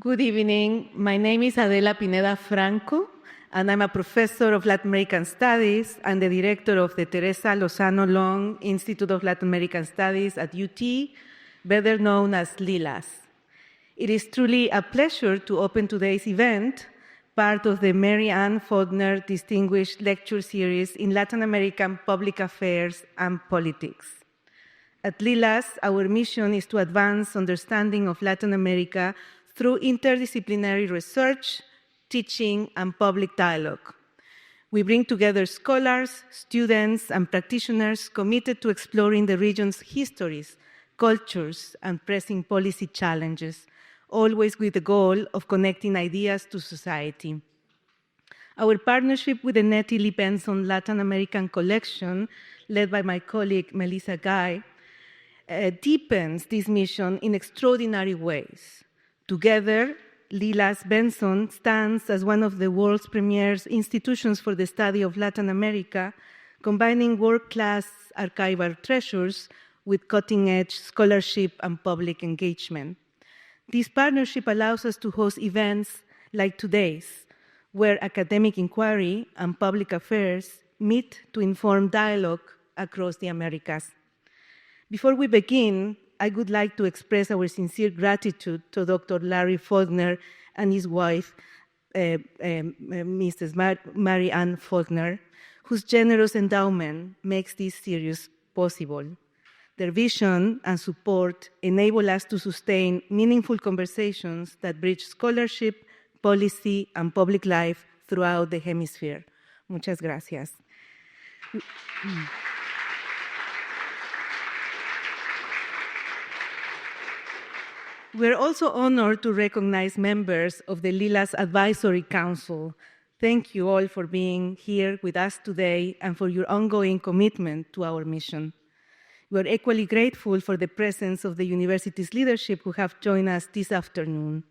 Good evening. My name is Adela Pineda Franco, and I'm a professor of Latin American Studies and the director of the Teresa Lozano Long Institute of Latin American Studies at UT, better known as LLILAS. It is truly a pleasure to open today's event, part of the Mary Ann Faulkner Distinguished Lecture Series in Latin American Public Affairs and Politics. At LLILAS, our mission is to advance understanding of Latin America through interdisciplinary research, teaching, and public dialogue. We bring together scholars, students, and practitioners committed to exploring the region's histories, cultures, and pressing policy challenges, always with the goal of connecting ideas to society. Our partnership with the LLILAS Benson Latin American Collection, led by my colleague Melissa Guy, deepens this mission in extraordinary ways. Together, LLILAS Benson stands as one of the world's premier institutions for the study of Latin America, combining world-class archival treasures with cutting-edge scholarship and public engagement. This partnership allows us to host events like today's, where academic inquiry and public affairs meet to inform dialogue across the Americas. Before we begin, I would like to express our sincere gratitude to Dr. Larry Faulkner and his wife, Mrs. Mary Ann Faulkner, whose generous endowment makes this series possible. Their vision and support enable us to sustain meaningful conversations that bridge scholarship, policy, and public life throughout the hemisphere. Muchas gracias. We're also honored to recognize members of the LLILAS Advisory Council. Thank you all for being here with us today and for your ongoing commitment to our mission. We're equally grateful for the presence of the university's leadership who have joined us this afternoon.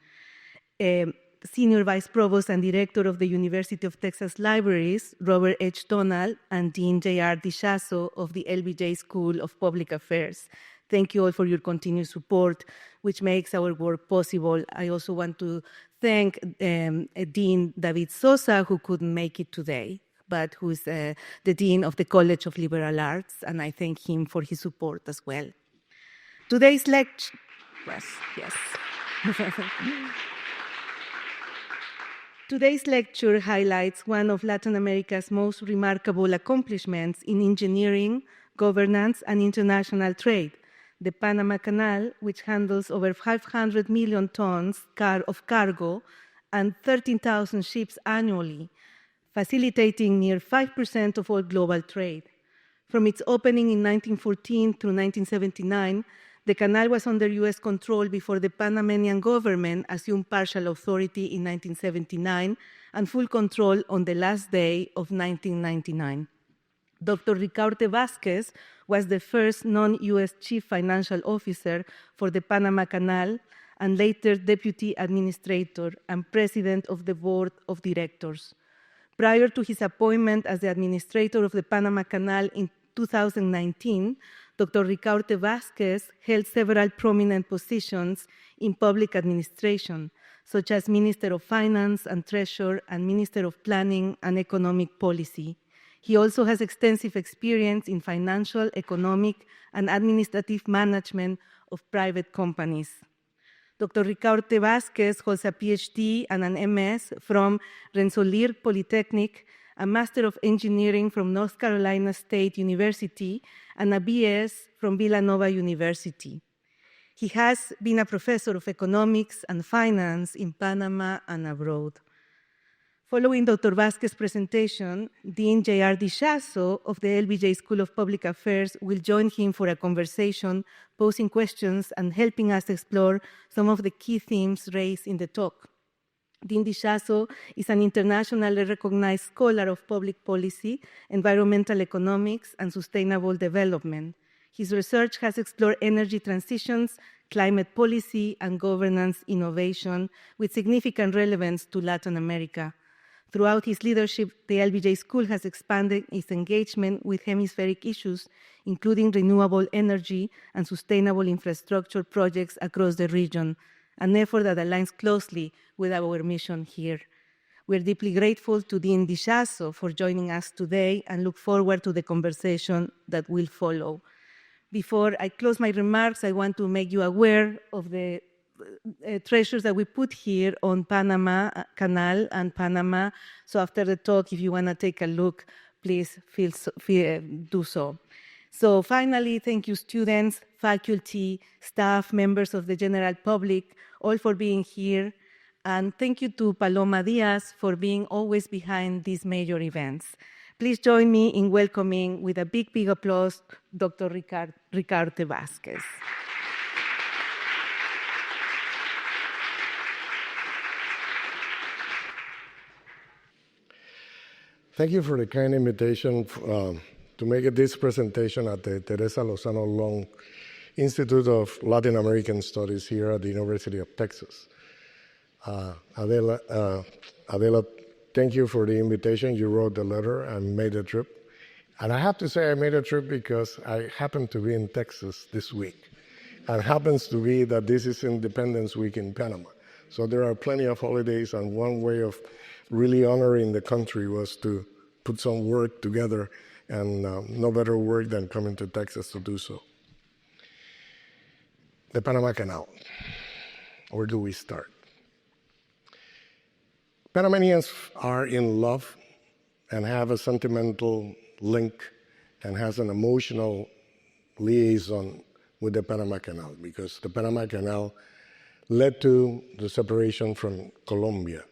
Senior Vice Provost and Director of the University of Texas Libraries, Robert H. Donald, and Dean JR DeShazo of the LBJ School of Public Affairs. Thank you all for your continued support, which makes our work possible. I also want to thank Dean David Sosa, who couldn't make it today, but who's the Dean of the College of Liberal Arts, and I thank him for his support as well. Today's lecture, yes. Today's lecture highlights one of Latin America's most remarkable accomplishments in engineering, governance, and international trade, the Panama Canal, which handles over 500 million tons of cargo and 13,000 ships annually, facilitating near 5% of all global trade. From its opening in 1914 through 1979, the canal was under U.S. control before the Panamanian government assumed partial authority in 1979 and full control on the last day of 1999. Dr. Ricaurte Vásquez was the first non-U.S. chief financial officer for the Panama Canal and later deputy administrator and president of the board of directors. Prior to his appointment as the administrator of the Panama Canal in 2019, Dr. Ricaurte Vásquez held several prominent positions in public administration, such as Minister of Finance and Treasurer and Minister of Planning and Economic Policy. He also has extensive experience in financial, economic, and administrative management of private companies. Dr. Ricaurte Vásquez holds a PhD and an MS from Rensselaer Polytechnic, a Master of Engineering from North Carolina State University, and a BS from Villanova University. He has been a professor of economics and finance in Panama and abroad. Following Dr. Vásquez's presentation, Dean JR DeShazo of the LBJ School of Public Affairs will join him for a conversation, posing questions and helping us explore some of the key themes raised in the talk. Dean DeShazo is an internationally recognized scholar of public policy, environmental economics, and sustainable development. His research has explored energy transitions, climate policy, and governance innovation with significant relevance to Latin America. Throughout his leadership, the LBJ School has expanded its engagement with hemispheric issues, including renewable energy and sustainable infrastructure projects across the region, an effort that aligns closely with our mission here. We're deeply grateful to Dean DeShazo for joining us today and look forward to the conversation that will follow. Before I close my remarks, I want to make you aware of the treasures that we put here on Panama Canal and Panama. So after the talk, if you want to take a look, please do so. So finally, thank you students, faculty, staff, members of the general public, all for being here. And thank you to Paloma Diaz for being always behind these major events. Please join me in welcoming with a big, big applause, Dr. Ricaurte Vásquez. Thank you for the kind invitation to make this presentation at the Teresa Lozano Long Institute of Latin American Studies here at the University of Texas. Adela, thank you for the invitation. You wrote the letter and made the trip. And I have to say I made a trip because I happen to be in Texas this week. And it happens to be that this is Independence Week in Panama. So there are plenty of holidays, and one way of really honoring the country was to put some work together, and no better work than coming to Texas to do so. The Panama Canal. Where do we start? Panamanians are in love and have a sentimental link and has an emotional liaison with the Panama Canal, because the Panama Canal led to the separation from Colombia.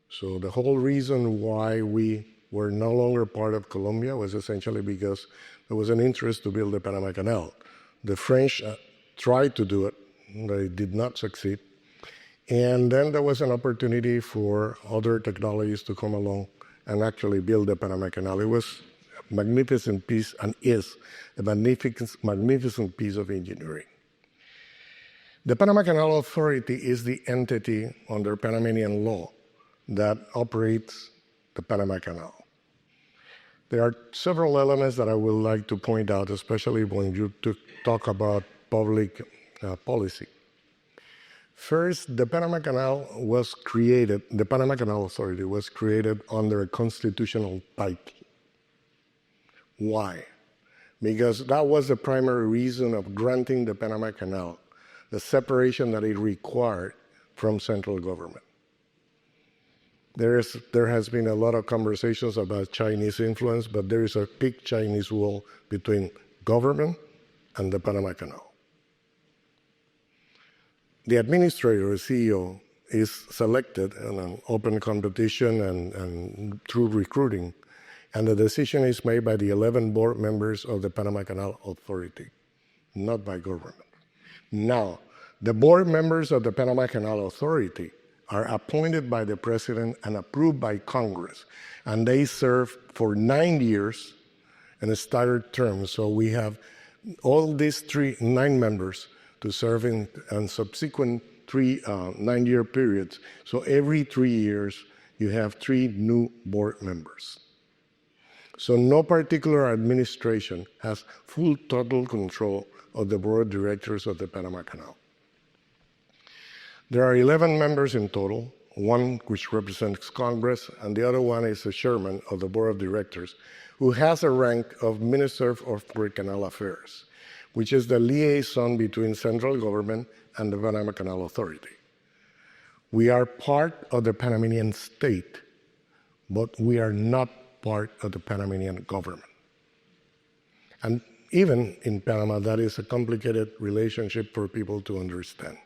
So the whole reason why we were no longer part of Colombia was essentially because there was an interest to build the Panama Canal. The French tried to do it, they did not succeed. And then there was an opportunity for other technologies to come along and actually build the Panama Canal. It was a magnificent piece, and is a magnificent piece of engineering. The Panama Canal Authority is the entity under Panamanian law that operates the Panama Canal. There are several elements that I would like to point out, especially when you talk about public policy. First, the Panama Canal Authority was created under a constitutional title. Why? Because that was the primary reason of granting the Panama Canal the separation that it required from central government. There has been a lot of conversations about Chinese influence, but there is a big Chinese wall between government and the Panama Canal. The administrator, or CEO, is selected in an open competition and through recruiting, and the decision is made by the 11 board members of the Panama Canal Authority, not by government. Now, the board members of the Panama Canal Authority are appointed by the president and approved by Congress, and they serve for 9 years in a staggered term. So we have all these 9 members to serve in subsequent 3 9-year periods. So every 3 years, you have 3 new board members. So no particular administration has full total control of the board of directors of the Panama Canal. There are 11 members in total, one which represents Congress, and the other one is the chairman of the board of directors, who has a rank of Minister of Canal Affairs, which is the liaison between central government and the Panama Canal Authority. We are part of the Panamanian state, but we are not part of the Panamanian government. And even in Panama, that is a complicated relationship for people to understand.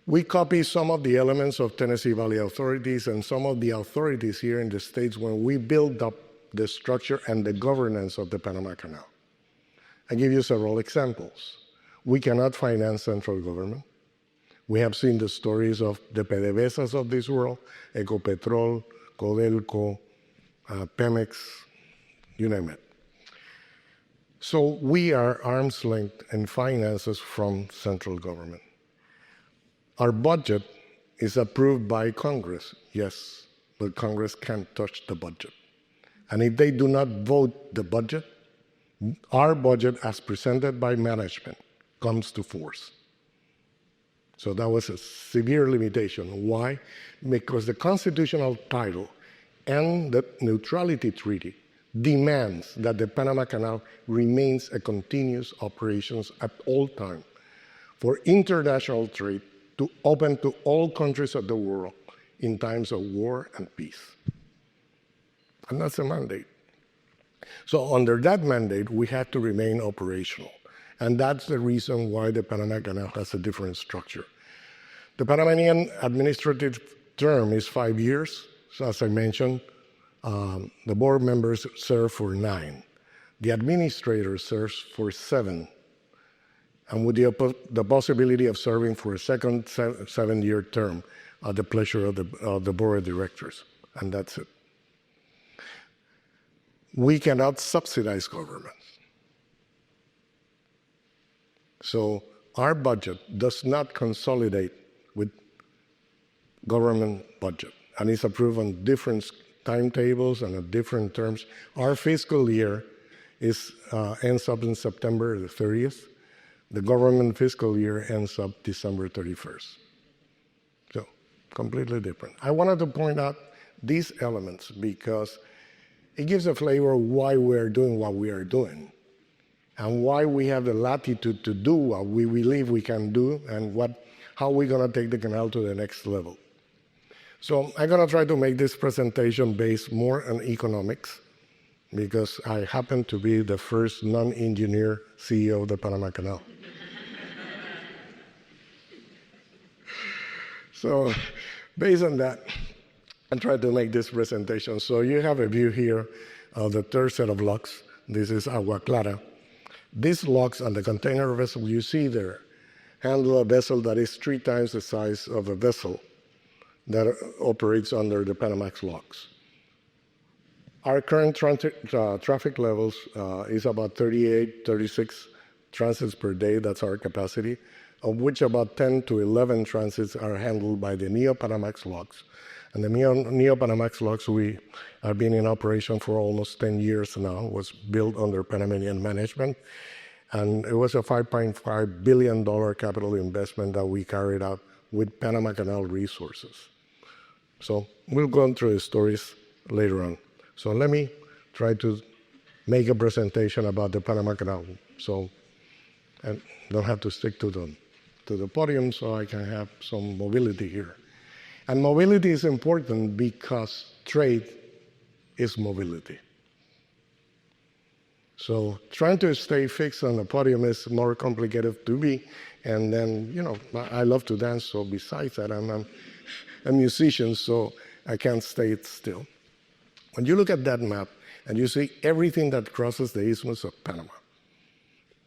We copy some of the elements of Tennessee Valley authorities and some of the authorities here in the States when we build up the structure and the governance of the Panama Canal. I give you several examples. We cannot finance central government. We have seen the stories of the PDVSAs of this world, Ecopetrol, Codelco, Pemex, you name it. So we are arm's length in finances from central government. Our budget is approved by Congress, yes, but Congress can't touch the budget. And if they do not vote the budget, our budget as presented by management comes to force. So that was a severe limitation. Why? Because the constitutional title and the neutrality treaty demands that the Panama Canal remains a continuous operations at all times for international trade to open to all countries of the world in times of war and peace. And that's a mandate. So under that mandate, we had to remain operational. And that's the reason why the Panama Canal has a different structure. The Panamanian administrative term is 5 years. So as I mentioned, the board members serve for 9. The administrator serves for 7. And with the possibility of serving for a second 7-year term at the pleasure of the board of directors. And that's it. We cannot subsidize government. So our budget does not consolidate with government budget, and it's approved on different timetables and at different terms. Our fiscal year ends up in September the 30th. The government fiscal year ends up December 31st. So completely different. I wanted to point out these elements because it gives a flavor of why we're doing what we are doing and why we have the latitude to do what we believe we can do and how we're going to take the canal to the next level. So I'm going to try to make this presentation based more on economics because I happen to be the first non-engineer CEO of the Panama Canal. So based on that, I tried to make this presentation. So you have a view here of the third set of locks. This is Agua Clara. These locks on the container vessel you see there handle a vessel that is 3 times the size of a vessel that operates under the Panamax locks. Our current traffic levels is about 38, 36 transits per day. That's our capacity, of which about 10 to 11 transits are handled by the Neo-Panamax locks. And the Neo-Panamax locks, we have been in operation for almost 10 years now. It was built under Panamanian management. And it was a $5.5 billion capital investment that we carried out with Panama Canal resources. So we'll go through the stories later on. So let me try to make a presentation about the Panama Canal. So I don't have to stick to the podium, so I can have some mobility here. And mobility is important because trade is mobility. So trying to stay fixed on the podium is more complicated to me. And then, I love to dance, so besides that, I'm a musician, so I can't stay still. When you look at that map and you see everything that crosses the Isthmus of Panama,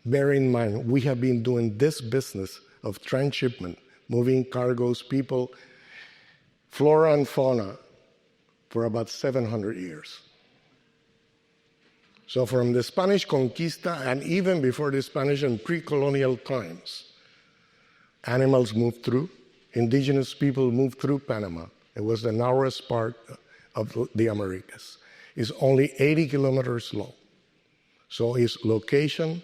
bear in mind, we have been doing this business of transshipment, moving cargoes, people, flora and fauna, for about 700 years. So from the Spanish Conquista and even before the Spanish and pre-colonial times, animals moved through, indigenous people moved through Panama. It was the narrowest part of the Americas. It's only 80 kilometers long. So it's location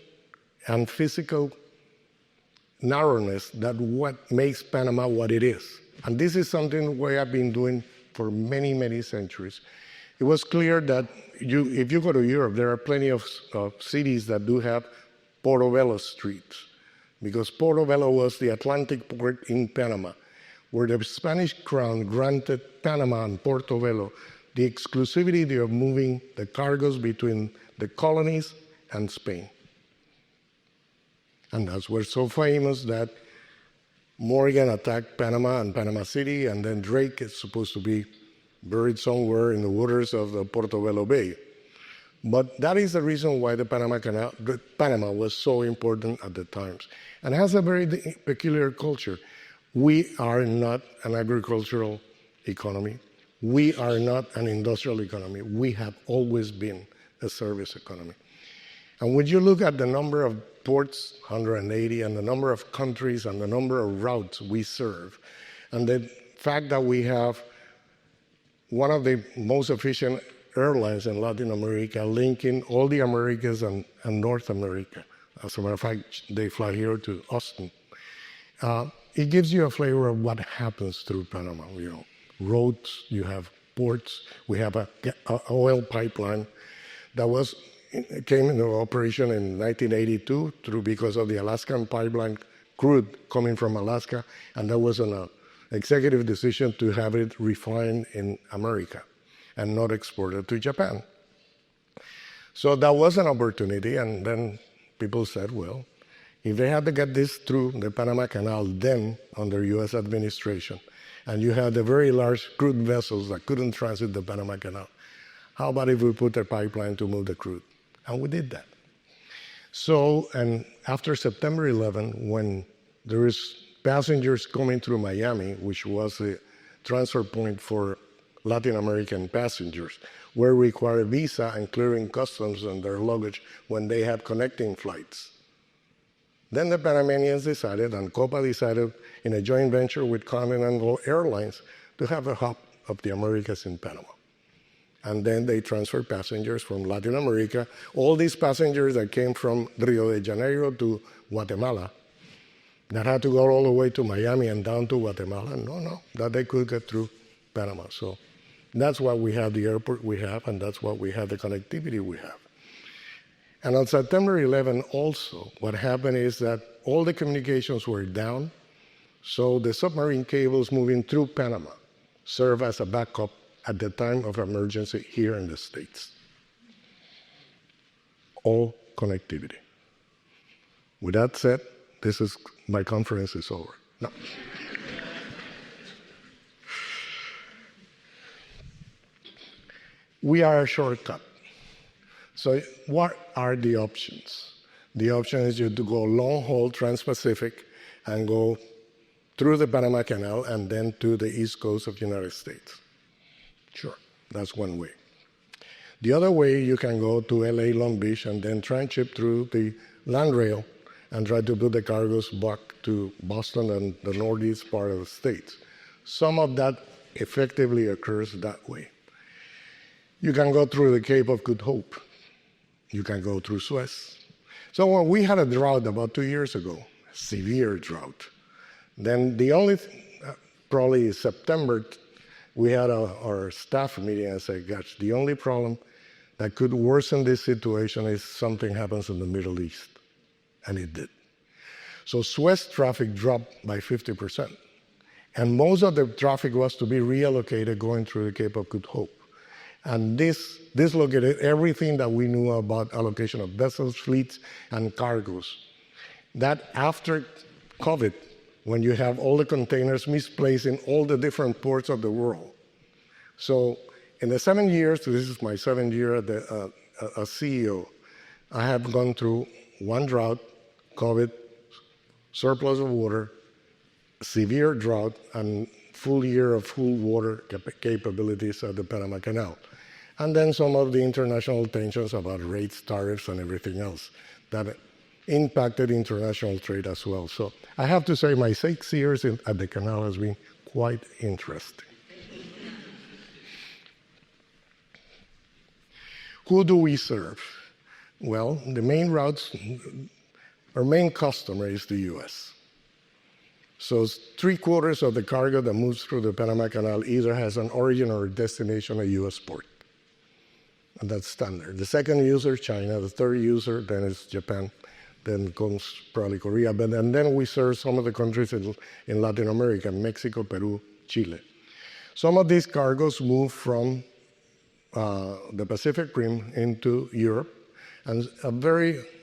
and physical narrowness that what makes Panama what it is. And this is something we have been doing for many, many centuries. It was clear that if you go to Europe, there are plenty of cities that do have Portobello streets, because Portobello was the Atlantic port in Panama, where the Spanish crown granted Panama and Portobello the exclusivity of moving the cargoes between the colonies and Spain. And that's where so famous that Morgan attacked Panama and Panama City, and then Drake is supposed to be buried somewhere in the waters of the Portobello Bay. But that is the reason why the Panama was so important at the times. And has a very peculiar culture. We are not an agricultural economy. We are not an industrial economy. We have always been a service economy. And when you look at the number of ports, 180, and the number of countries and the number of routes we serve, and the fact that we have one of the most efficient airlines in Latin America linking all the Americas and North America. As a matter of fact, they fly here to Austin. it gives you a flavor of what happens through Panama. Roads, you have ports. We have a oil pipeline that came into operation in 1982 because of the Alaskan pipeline crude coming from Alaska, and that was an executive decision to have it refined in America and not exported to Japan. So that was an opportunity, and then people said, well, if they had to get this through the Panama Canal then under U.S. administration, and you had the very large crude vessels that couldn't transit the Panama Canal, how about if we put a pipeline to move the crude? And we did that. So, and after September 11, when there is passengers coming through Miami, which was the transfer point for Latin American passengers, were required visa and clearing customs on their luggage when they had connecting flights. Then the Panamanians decided, and Copa decided, in a joint venture with Continental Airlines, to have a hub of the Americas in Panama. And then they transferred passengers from Latin America. All these passengers that came from Rio de Janeiro to Guatemala, that had to go all the way to Miami and down to Guatemala. No, that they could get through Panama. So that's why we have the airport we have, and that's why we have the connectivity we have. And on September 11 also, what happened is that all the communications were down, so the submarine cables moving through Panama serve as a backup at the time of emergency here in the States. All connectivity. With that said, my conference is over. No. We are a shortcut. So what are the options? The option is you to go long-haul trans-Pacific and go through the Panama Canal and then to the east coast of the United States. Sure, that's one way. The other way, you can go to LA, Long Beach, and then transship through the land rail and try to put the cargoes back to Boston and the northeast part of the States. Some of that effectively occurs that way. You can go through the Cape of Good Hope. You can go through Suez. So when we had a drought about 2 years ago, severe drought, then the only, probably September, we had our staff meeting and said, gosh, the only problem that could worsen this situation is something happens in the Middle East. And it did. So Suez traffic dropped by 50%. And most of the traffic was to be reallocated going through the Cape of Good Hope. And this dislocated everything that we knew about allocation of vessels, fleets, and cargoes. That after COVID, when you have all the containers misplaced in all the different ports of the world. So in the 7 years, this is my 7th year as CEO, I have gone through one drought, COVID, surplus of water, severe drought, and full year of full water capabilities at the Panama Canal. And then some of the international tensions about rates, tariffs, and everything else that impacted international trade as well. So I have to say my 6 years at the canal has been quite interesting. Who do we serve? Well, the main routes, our main customer is the U.S. So 3/4 of the cargo that moves through the Panama Canal either has an origin or destination at a U.S. port. And that's standard. The second user, China. The third user, then is Japan. Then comes probably Korea. And then we serve some of the countries in Latin America, Mexico, Peru, Chile. Some of these cargoes move from the Pacific Rim into Europe. And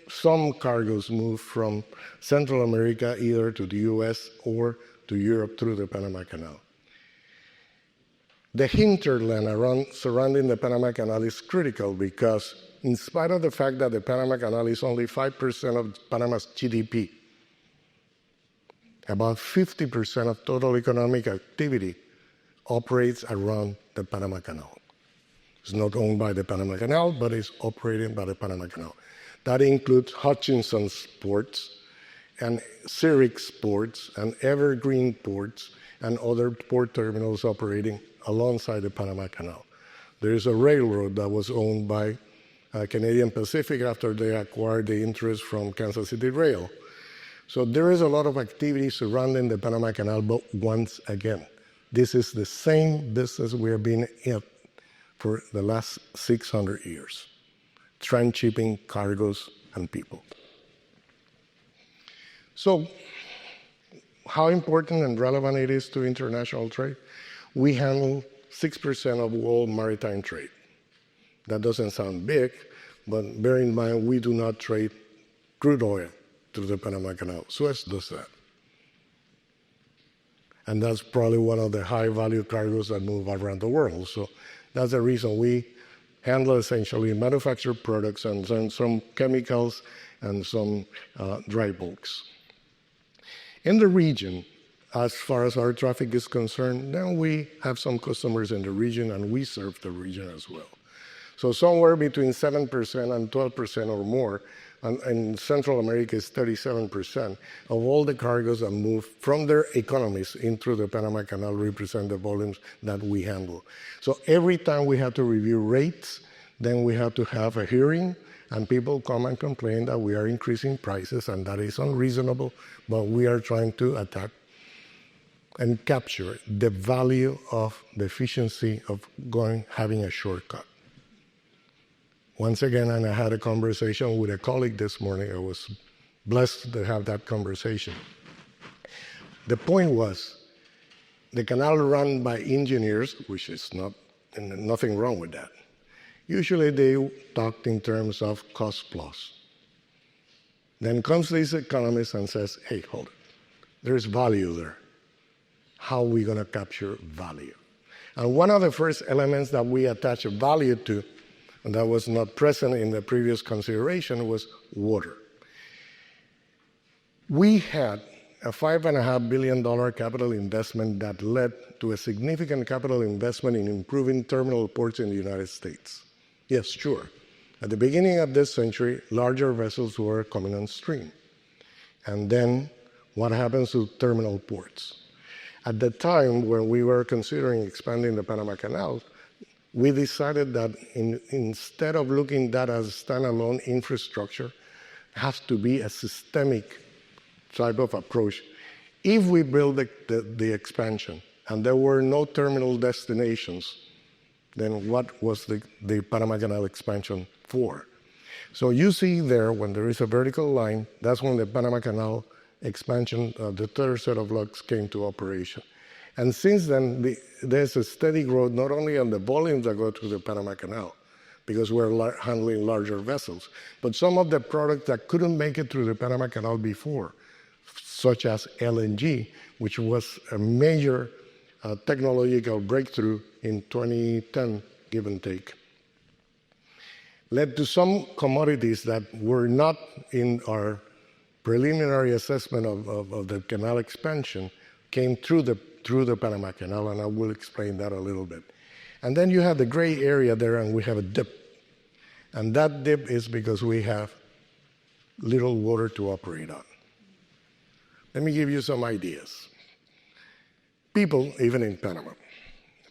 some cargoes move from Central America either to the U.S. or to Europe through the Panama Canal. The hinterland surrounding the Panama Canal is critical because in spite of the fact that the Panama Canal is only 5% of Panama's GDP, about 50% of total economic activity operates around the Panama Canal. It's not owned by the Panama Canal, but it's operated by the Panama Canal. That includes Hutchinson's ports and Zurich's ports and Evergreen ports and other port terminals operating alongside the Panama Canal. There is a railroad that was owned by Canadian Pacific after they acquired the interest from Kansas City Rail. So there is a lot of activity surrounding the Panama Canal, but once again, this is the same business we have been in for the last 600 years, transshipping cargoes and people. So how important and relevant it is to international trade? We handle 6% of world maritime trade. That doesn't sound big, but bear in mind, we do not trade crude oil through the Panama Canal. Suez does that. And that's probably one of the high-value cargoes that move around the world. So that's the reason we handle essentially manufactured products and some chemicals and some dry bulks. In the region, as far as our traffic is concerned, then we have some customers in the region, and we serve the region as well. So somewhere between 7% and 12% or more, and in Central America is 37% of all the cargoes that move from their economies in through the Panama Canal represent the volumes that we handle. So every time we have to review rates, then we have to have a hearing, and people come and complain that we are increasing prices, and that is unreasonable, but we are trying to attack and capture the value of the efficiency of having a shortcut. Once again, and I had a conversation with a colleague this morning. I was blessed to have that conversation. The point was, the canal run by engineers, which is nothing wrong with that. Usually they talked in terms of cost plus. Then comes this economist and says, hey, hold it. There's value there. How are we going to capture value? And one of the first elements that we attach value to, and that was not present in the previous consideration, was water. We had a $5.5 billion capital investment that led to a significant capital investment in improving terminal ports in the United States. Yes, sure. At the beginning of this century, larger vessels were coming on stream. And then what happens to terminal ports? At the time when we were considering expanding the Panama Canal, we decided that instead of looking at that as a standalone infrastructure, it has to be a systemic type of approach. If we build the expansion and there were no terminal destinations, then what was the Panama Canal expansion for? So you see there, when there is a vertical line, that's when the Panama Canal expansion, the third set of locks came to operation. And since then, there's a steady growth, not only on the volumes that go through the Panama Canal, because we're handling larger vessels, but some of the products that couldn't make it through the Panama Canal before, such as LNG, which was a major technological breakthrough in 2010, give and take, led to some commodities that were not in our preliminary assessment of the canal expansion, came through the Panama Canal, and I will explain that a little bit. And then you have the gray area there, and we have a dip. And that dip is because we have little water to operate on. Let me give you some ideas. People, even in Panama,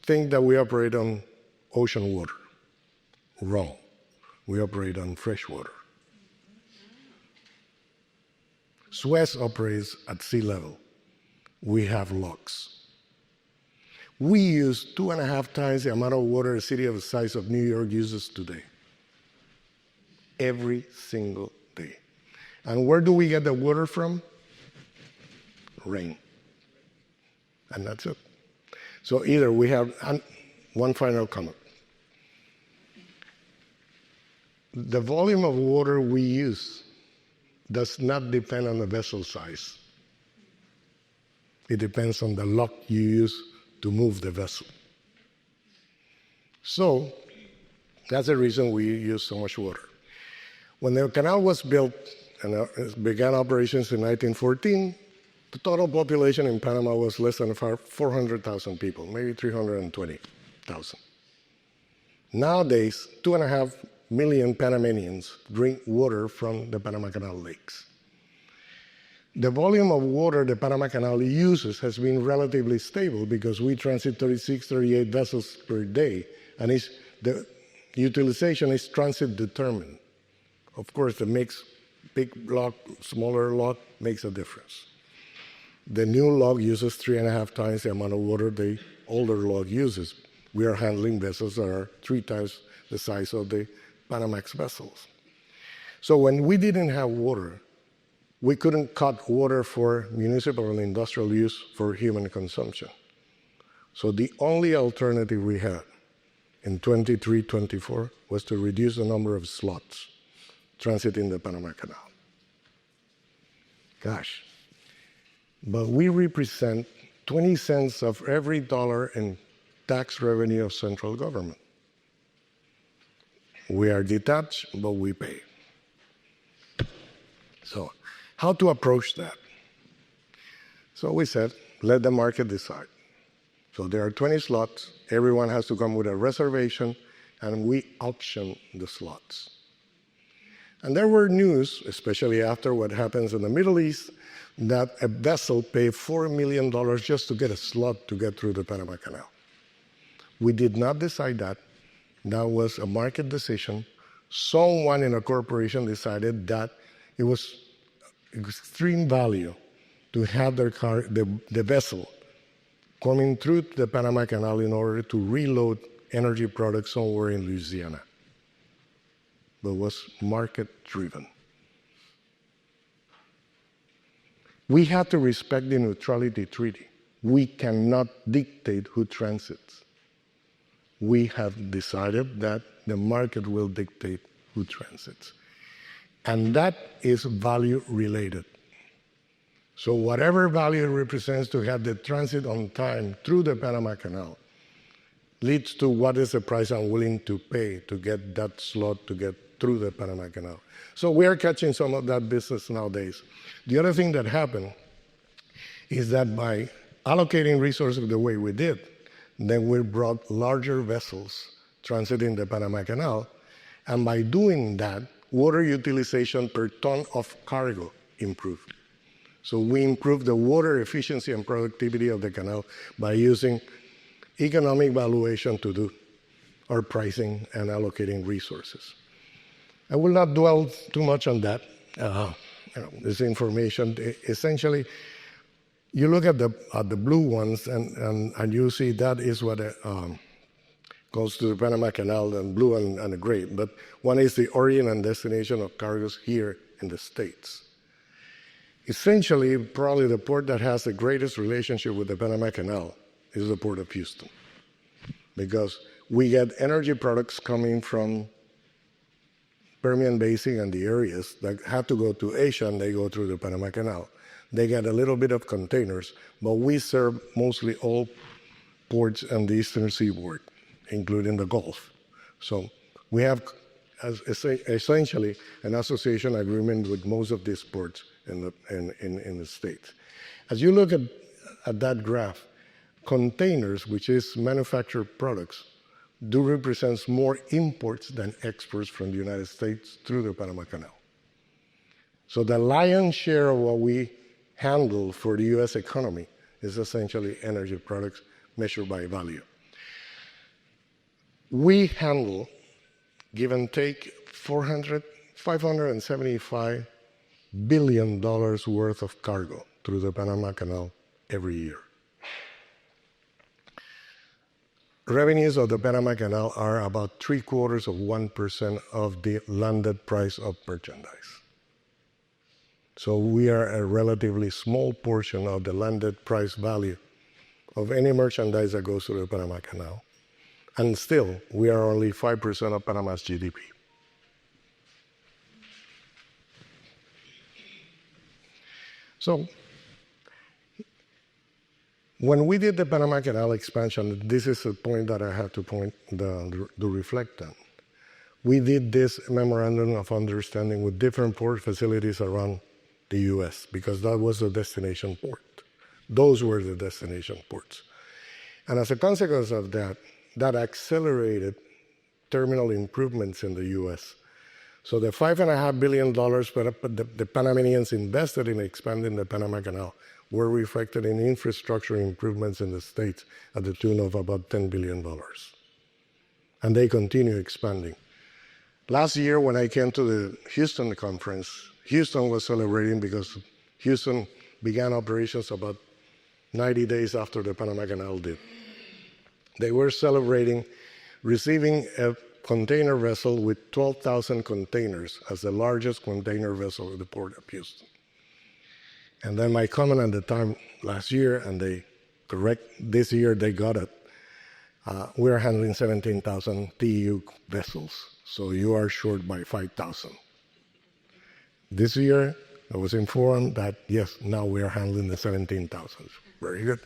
think that we operate on ocean water. Wrong. We operate on fresh water. Suez operates at sea level. We have locks. We use 2.5 times the amount of water a city of the size of New York uses today. Every single day. And where do we get the water from? Rain. And that's it. So either we have, and one final comment. The volume of water we use does not depend on the vessel size. It depends on the lock you use to move the vessel. So that's the reason we use so much water. When the canal was built and it began operations in 1914, the total population in Panama was less than 400,000 people, maybe 320,000. Nowadays, 2.5 million Panamanians drink water from the Panama Canal lakes. The volume of water the Panama Canal uses has been relatively stable because we transit 38 vessels per day, and the utilization is transit determined. Of course, the mix big log, smaller log, makes a difference. The new log uses 3.5 times the amount of water the older log uses. We are handling vessels that are 3 times the size of the Panamax vessels. So when we didn't have water, we couldn't cut water for municipal and industrial use for human consumption. So the only alternative we had in 23-24 was to reduce the number of slots transiting the Panama Canal. Gosh. But we represent 20 cents of every dollar in tax revenue of central government. We are detached, but we pay. So how to approach that? So we said, let the market decide. So there are 20 slots. Everyone has to come with a reservation, and we auction the slots. And there were news, especially after what happens in the Middle East, that a vessel paid $4 million just to get a slot to get through the Panama Canal. We did not decide that. That was a market decision. Someone in a corporation decided that it was extreme value to have the vessel coming through the Panama Canal in order to reload energy products somewhere in Louisiana. But it was market-driven. We have to respect the neutrality treaty. We cannot dictate who transits. We have decided that the market will dictate who transits. And that is value-related. So whatever value it represents to have the transit on time through the Panama Canal leads to what is the price I'm willing to pay to get that slot to get through the Panama Canal. So we are catching some of that business nowadays. The other thing that happened is that by allocating resources the way we did, then we brought larger vessels transiting the Panama Canal, and by doing that, water utilization per ton of cargo improved. So we improved the water efficiency and productivity of the canal by using economic valuation to do our pricing and allocating resources. I will not dwell too much on that. This information, essentially, you look at the blue ones, and you see that is what goes to the Panama Canal, and blue and the gray. But one is the origin and destination of cargoes here in the States. Essentially, probably the port that has the greatest relationship with the Panama Canal is the Port of Houston, because we get energy products coming from Permian Basin and the areas that have to go to Asia, and they go through the Panama Canal. They get a little bit of containers, but we serve mostly all ports on the eastern seaboard, including the Gulf. So we have essentially an association agreement with most of these ports in the States. As you look at that graph, containers, which is manufactured products, do represent more imports than exports from the United States through the Panama Canal. So the lion's share of what we handle for the U.S. economy is essentially energy products measured by value. We handle, give and take, $575 billion worth of cargo through the Panama Canal every year. Revenues of the Panama Canal are about 0.75% of the landed price of merchandise. So we are a relatively small portion of the landed price value of any merchandise that goes through the Panama Canal. And still, we are only 5% of Panama's GDP. So when we did the Panama Canal expansion, this is a point that I have to reflect on. We did this memorandum of understanding with different port facilities around the U.S. because that was the destination port. Those were the destination ports. And as a consequence of that, that accelerated terminal improvements in the U.S. So the $5.5 billion the Panamanians invested in expanding the Panama Canal were reflected in infrastructure improvements in the States at the tune of about $10 billion. And they continue expanding. Last year, when I came to the Houston conference, Houston was celebrating because Houston began operations about 90 days after the Panama Canal did. They were celebrating receiving a container vessel with 12,000 containers as the largest container vessel at the port of Houston. And then my comment at the time last year, and they correct this year, they got it. We're handling 17,000 TEU vessels, so you are short by 5,000. This year, I was informed that, yes, now we are handling the 17,000. Very good.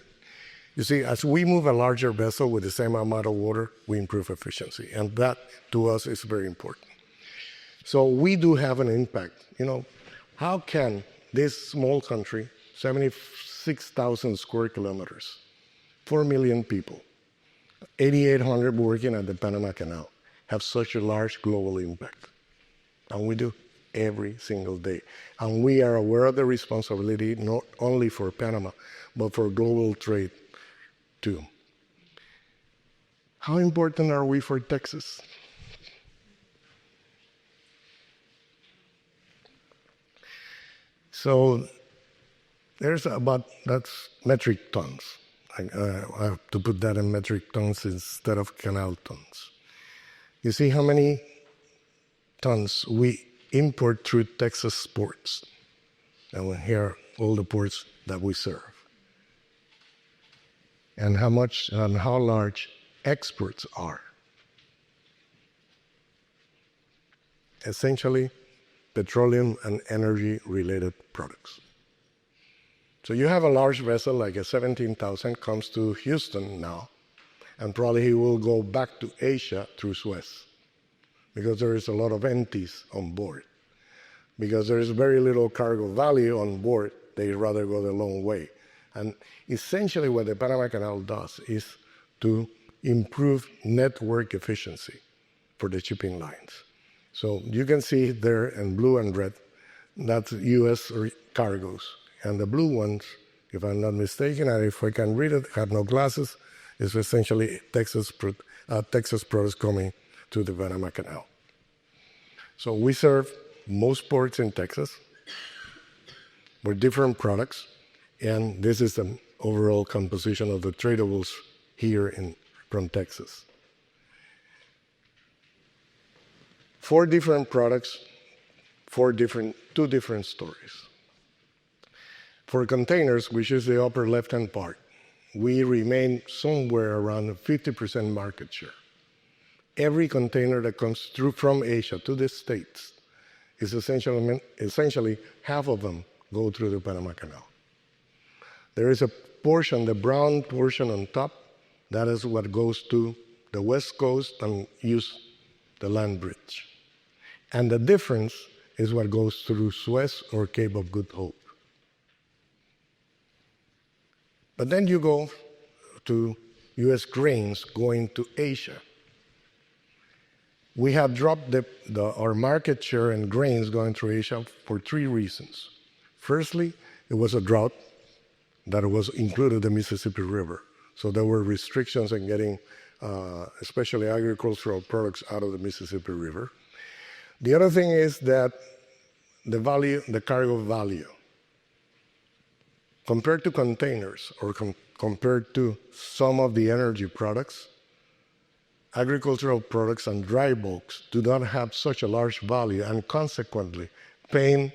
You see, as we move a larger vessel with the same amount of water, we improve efficiency, and that, to us, is very important. So we do have an impact. You know, how can this small country, 76,000 square kilometers, 4 million people, 8,800 working at the Panama Canal, have such a large global impact? And we do every single day. And we are aware of the responsibility not only for Panama, but for global trade too. How important are we for Texas? So there's about, that's metric tons. I have to put that in metric tons instead of canal tons. You see how many tons we import through Texas ports. And we hear all the ports that we serve. And how much and how large exports are. Essentially, petroleum and energy-related products. So you have a large vessel like a 17,000 comes to Houston now, and probably he will go back to Asia through Suez, because there is a lot of empties on board. Because there is very little cargo value on board, they rather go the long way. And essentially what the Panama Canal does is to improve network efficiency for the shipping lines. So you can see there in blue and red, that's U.S. cargoes. And the blue ones, if I'm not mistaken, and if I can read it, have no glasses, is essentially Texas products coming to the Panama Canal. So we serve most ports in Texas with different products, and this is the overall composition of the tradables here from Texas. 4 different products, two different stories. For containers, which is the upper left-hand part, we remain somewhere around 50% market share. Every container that comes through from Asia to the States is essentially half of them go through the Panama Canal. There is a portion, the brown portion on top, that is what goes to the West Coast and use the land bridge. And the difference is what goes through Suez or Cape of Good Hope. But then you go to U.S. grains going to Asia. We have dropped our market share in grains going through Asia for 3 reasons. Firstly, it was a drought that was included the Mississippi River. So there were restrictions in getting especially agricultural products out of the Mississippi River. The other thing is that the cargo value, compared to containers or compared to some of the energy products, agricultural products and dry bulks do not have such a large value, and consequently, paying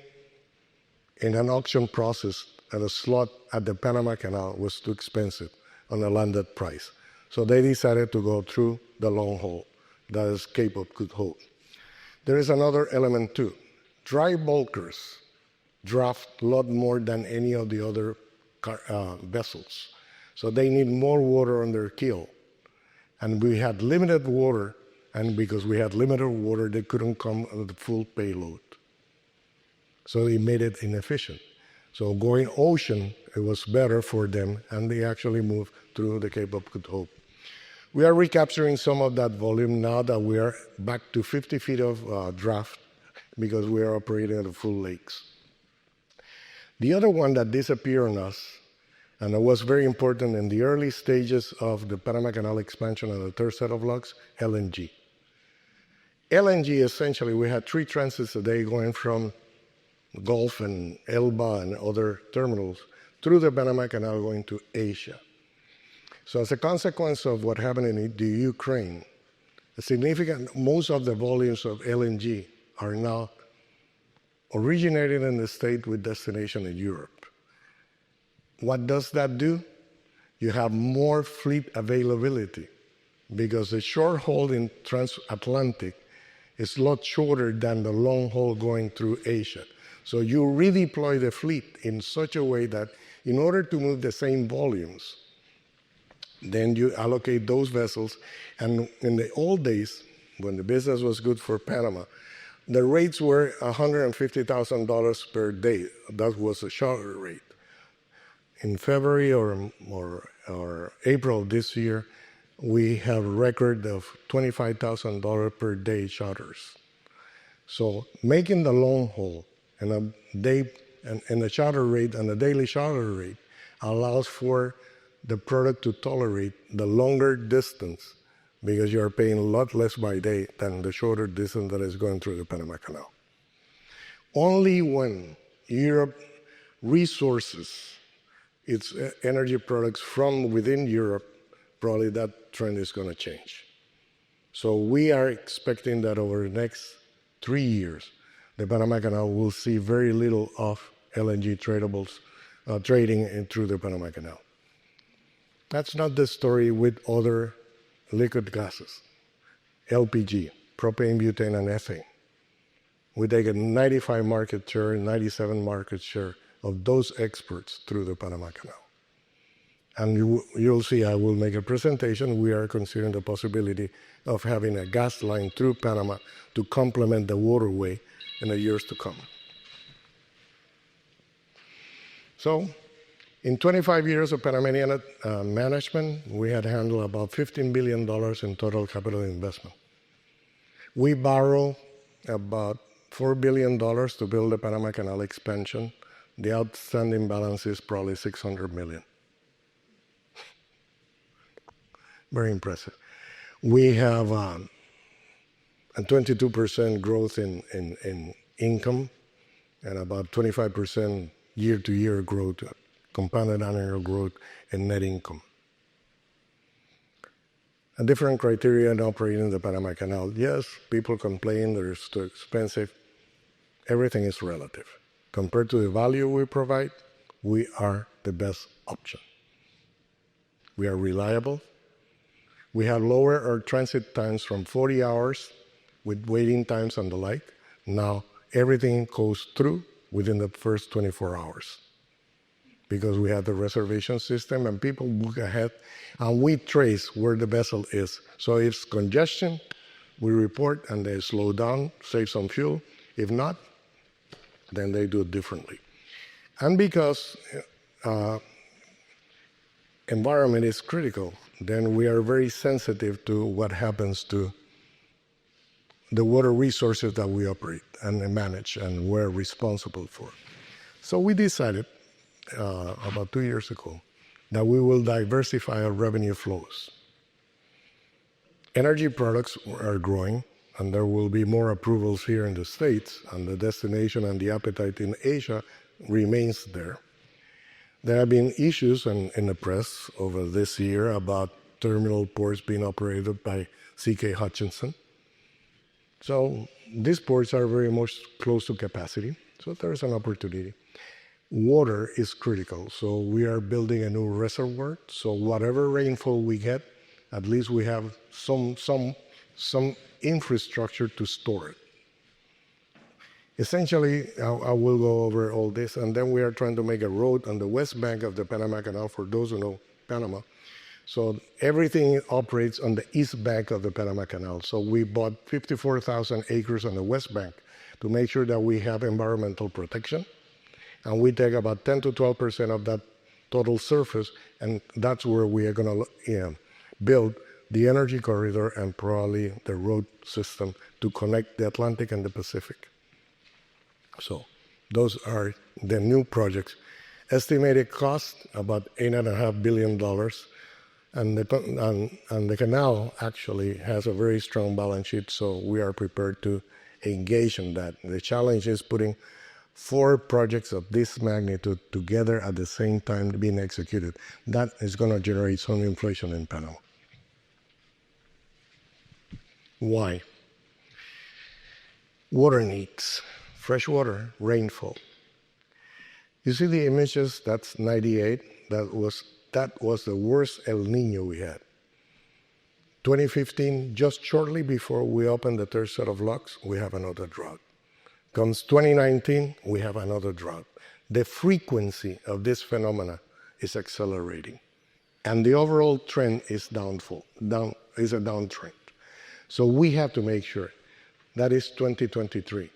in an auction process at a slot at the Panama Canal was too expensive on a landed price. So they decided to go through the long haul, that is Cape of Good Hope. There is another element too. Dry bulkers draft a lot more than any of the other vessels. So they need more water on their keel. And we had limited water, and because we had limited water, they couldn't come with the full payload. So they made it inefficient. So going ocean, it was better for them, and they actually moved through the Cape of Good Hope. We are recapturing some of that volume now that we are back to 50 feet of draft because we are operating at the full lakes. The other one that disappeared on us, and it was very important in the early stages of the Panama Canal expansion and the third set of locks, LNG. LNG, essentially, we had 3 transits a day going from Gulf and Elba and other terminals through the Panama Canal going to Asia. So as a consequence of what happened in the Ukraine, most of the volumes of LNG are now originating in the States with destination in Europe. What does that do? You have more fleet availability because the short haul in transatlantic is a lot shorter than the long haul going through Asia. So you redeploy the fleet in such a way that in order to move the same volumes, then you allocate those vessels. And in the old days, when the business was good for Panama, the rates were $150,000 per day. That was the charter rate. In February or April this year, we have a record of $25,000 per day charters. So making the long haul and a day and the charter rate and the daily charter rate allows for the product to tolerate the longer distance because you are paying a lot less by day than the shorter distance that is going through the Panama Canal. Only when Europe resources its energy products from within Europe, probably that trend is going to change. So we are expecting that over the next 3 years, the Panama Canal will see very little of LNG tradables trading through the Panama Canal. That's not the story with other liquid gases, LPG, propane, butane, and ethane. We take a 95 market share, 97 market share of those exports through the Panama Canal. And you'll see, I will make a presentation. We are considering the possibility of having a gas line through Panama to complement the waterway in the years to come. So, in 25 years of Panamanian management, we had handled about $15 billion in total capital investment. We borrowed about $4 billion to build the Panama Canal expansion. The outstanding balance is probably $600 million. Very impressive. We have a 22% growth in income and about 25% year-to-year growth, compounded annual growth in net income. A different criteria in operating the Panama Canal. Yes, people complain that it's too expensive. Everything is relative. Compared to the value we provide, we are the best option. We are reliable. We have lowered our transit times from 40 hours with waiting times and the like. Now everything goes through within the first 24 hours because we have the reservation system and people book ahead and we trace where the vessel is. So if it's congestion, we report and they slow down, save some fuel. If not, then they do it differently. And because environment is critical, then we are very sensitive to what happens to the water resources that we operate and manage and we're responsible for. So we decided about 2 years ago that we will diversify our revenue flows. Energy products are growing, and there will be more approvals here in the States, and the destination and the appetite in Asia remains there. There have been issues in the press over this year about terminal ports being operated by C.K. Hutchinson. So these ports are very much close to capacity, so there's an opportunity. Water is critical, so we are building a new reservoir, so whatever rainfall we get, at least we have some infrastructure to store it. Essentially, I will go over all this, and then we are trying to make a road on the west bank of the Panama Canal, for those who know Panama. So everything operates on the east bank of the Panama Canal. So we bought 54,000 acres on the west bank to make sure that we have environmental protection. And we take about 10 to 12% of that total surface, and that's where we are going to build the energy corridor and probably the road system to connect the Atlantic and the Pacific. So those are the new projects. Estimated cost, about $8.5 billion. And the canal actually has a very strong balance sheet, so we are prepared to engage in that. The challenge is putting 4 projects of this magnitude together at the same time being executed. That is going to generate some inflation in Panama. Why? Water needs, fresh water, rainfall. You see the images, that's 98, that was the worst El Nino we had. 2015, just shortly before we opened the third set of locks, we have another drought. Comes 2019, we have another drought. The frequency of this phenomena is accelerating. And the overall trend is a downtrend. So we have to make sure that is 2023.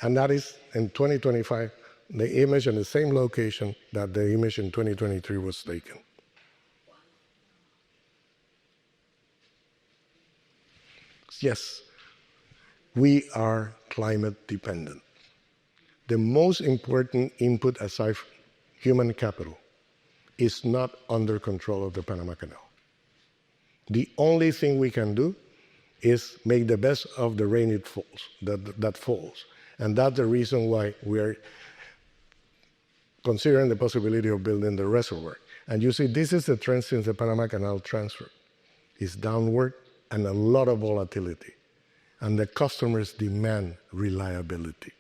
And that is in 2025, the image in the same location that the image in 2023 was taken. Yes, we are climate dependent. The most important input aside from human capital is not under control of the Panama Canal. The only thing we can do is make the best of the rain that falls. And that's the reason why we are considering the possibility of building the reservoir. And you see, this is the trend since the Panama Canal transfer. It's downward and a lot of volatility. And the customers demand reliability.